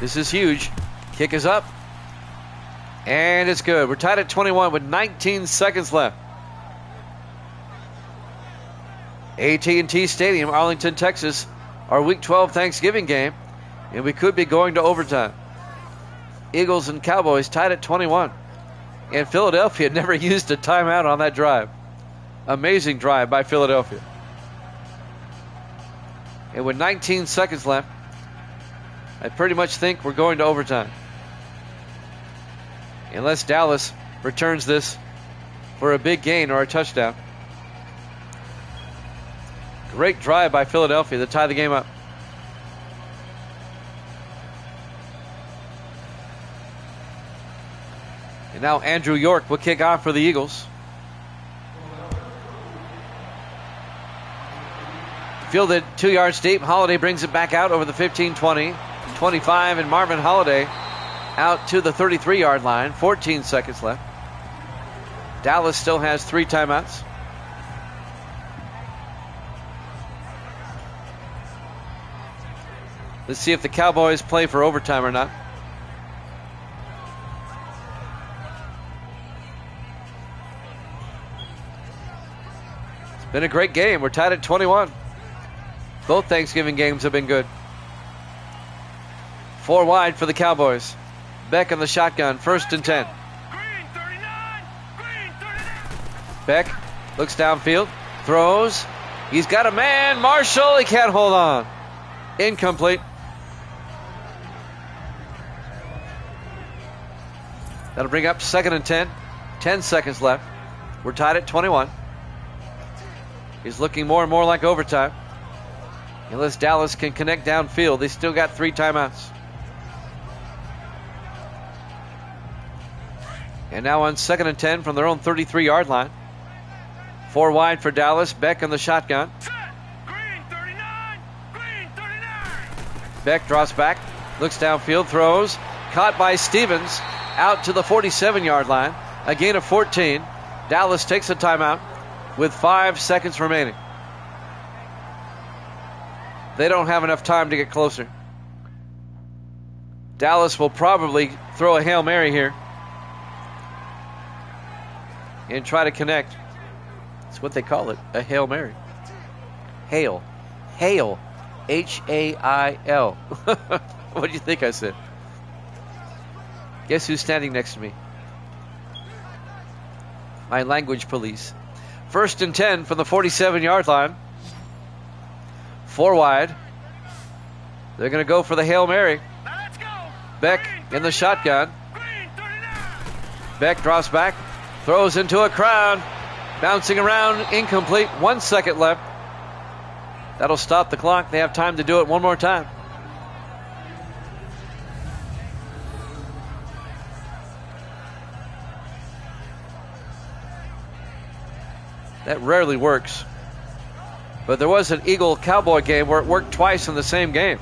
This is huge. Kick is up. And it's good. We're tied at 21 with 19 seconds left. AT&T Stadium, Arlington, Texas, our Week 12 Thanksgiving game. And we could be going to overtime. Eagles and Cowboys tied at 21. And Philadelphia never used a timeout on that drive. Amazing drive by Philadelphia. And with 19 seconds left, I pretty much think we're going to overtime. Unless Dallas returns this for a big gain or a touchdown. Great drive by Philadelphia to tie the game up. And now Andrew York will kick off for the Eagles. Fielded 2 yards deep. Holiday brings it back out over the 15, 20, 25, and Marvin Holiday out to the 33-yard line. 14 seconds left. Dallas still has 3 timeouts. Let's see if the Cowboys play for overtime or not. It's been a great game. We're tied at 21. Both Thanksgiving games have been good. 4 wide for the Cowboys. Beck in the shotgun, 1st and 10. Green 39. Green 39. Beck looks downfield, throws. He's got a man. Marshall, he can't hold on. Incomplete. That'll bring up 2nd and 10. 10 seconds left. We're tied at 21. He's looking more and more like overtime. Unless Dallas can connect downfield, they still got 3 timeouts. And now on 2nd and 10 from their own 33-yard line. 4 wide for Dallas. Beck in the shotgun. Set. Green 39. Green 39. Beck draws back, looks downfield, throws. Caught by Stevens out to the 47-yard line. A gain of 14. Dallas takes a timeout with 5 seconds remaining. They don't have enough time to get closer. Dallas will probably throw a Hail Mary here and try to connect. That's what they call it, a Hail Mary. Hail. Hail. H-A-I-L. What do you think I said? Guess who's standing next to me? My language police. 1st and 10 from the 47-yard line. 4 wide. They're going to go for the Hail Mary. Now let's go. Beck in the shotgun. Green 39. Beck drops back, throws into a crowd, bouncing around, incomplete. 1 second left. That'll stop the clock. They have time to do it one more time. That rarely works. But there was an Eagle-Cowboy game where it worked twice in the same game.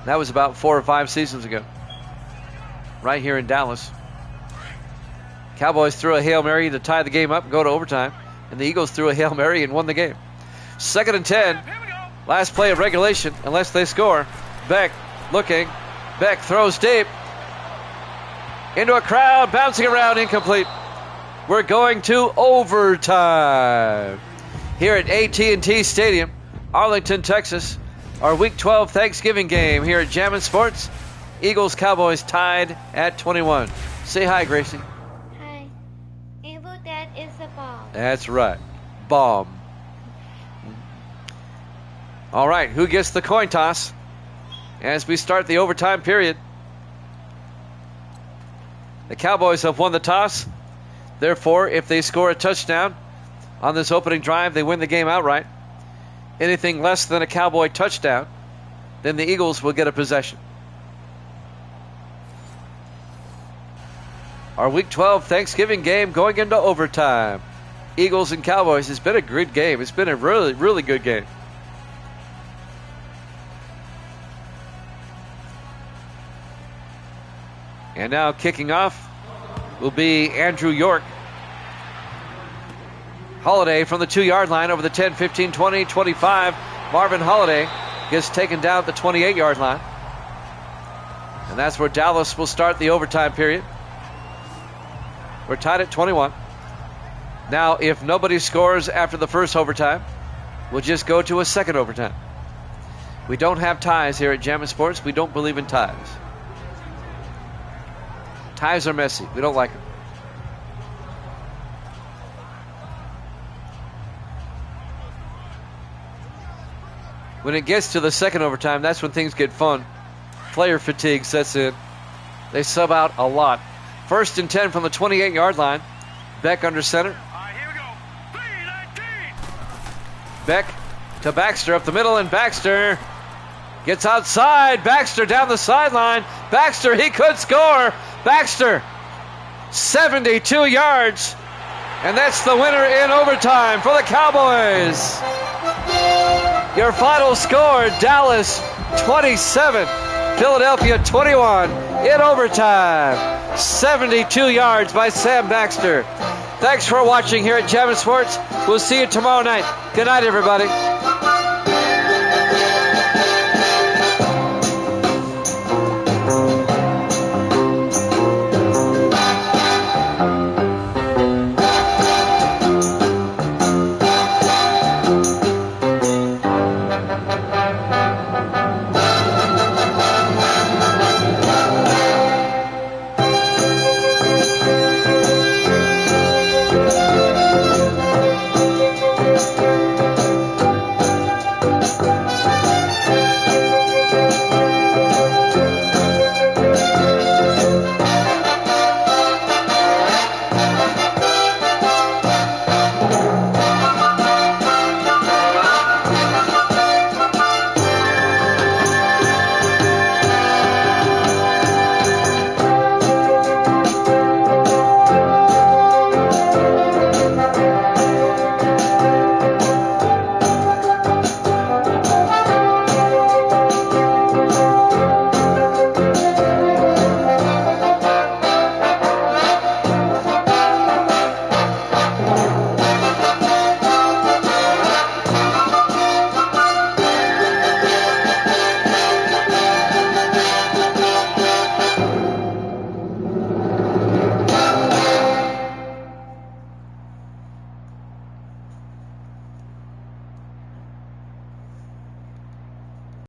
That was about 4 or 5 seasons ago. Right here in Dallas. Cowboys threw a Hail Mary to tie the game up and go to overtime. And the Eagles threw a Hail Mary and won the game. 2nd and 10. Here we go. Last play of regulation, unless they score. Beck looking. Beck throws deep. Into a crowd, bouncing around, incomplete. We're going to overtime. Here at AT&T Stadium, Arlington, Texas. Our Week 12 Thanksgiving game here at Jammin' Sports. Eagles Cowboys tied at 21. Say hi, Gracie. Hi. Evil Dad is a bomb. That's right. Bomb. All right, who gets the coin toss as we start the overtime period? The Cowboys have won the toss. Therefore, if they score a touchdown on this opening drive, they win the game outright. Anything less than a Cowboy touchdown, then the Eagles will get a possession. Our Week 12 Thanksgiving game going into overtime. Eagles and Cowboys. It's been a good game. It's been a really, really good game. And now kicking off will be Andrew York. Holiday from the 2-yard line over the 10, 15, 20, 25. Marvin Holiday gets taken down at the 28-yard line. And that's where Dallas will start the overtime period. We're tied at 21. Now, if nobody scores after the first overtime, we'll just go to a second overtime. We don't have ties here at Jammin' Sports. We don't believe in ties. Ties are messy. We don't like them. When it gets to the second overtime, that's when things get fun. Player fatigue sets in. They sub out a lot. 1st and 10 from the 28-yard line. Beck under center. All right, here we go. 3-19. Beck to Baxter up the middle, and Baxter gets outside. Baxter down the sideline. Baxter, he could score. Baxter, 72 yards. And that's the winner in overtime for the Cowboys. Your final score, Dallas 27, Philadelphia 21 in overtime. 72 yards by Sam Baxter. Thanks for watching here at Jammin' Sports. We'll see you tomorrow night. Good night, everybody.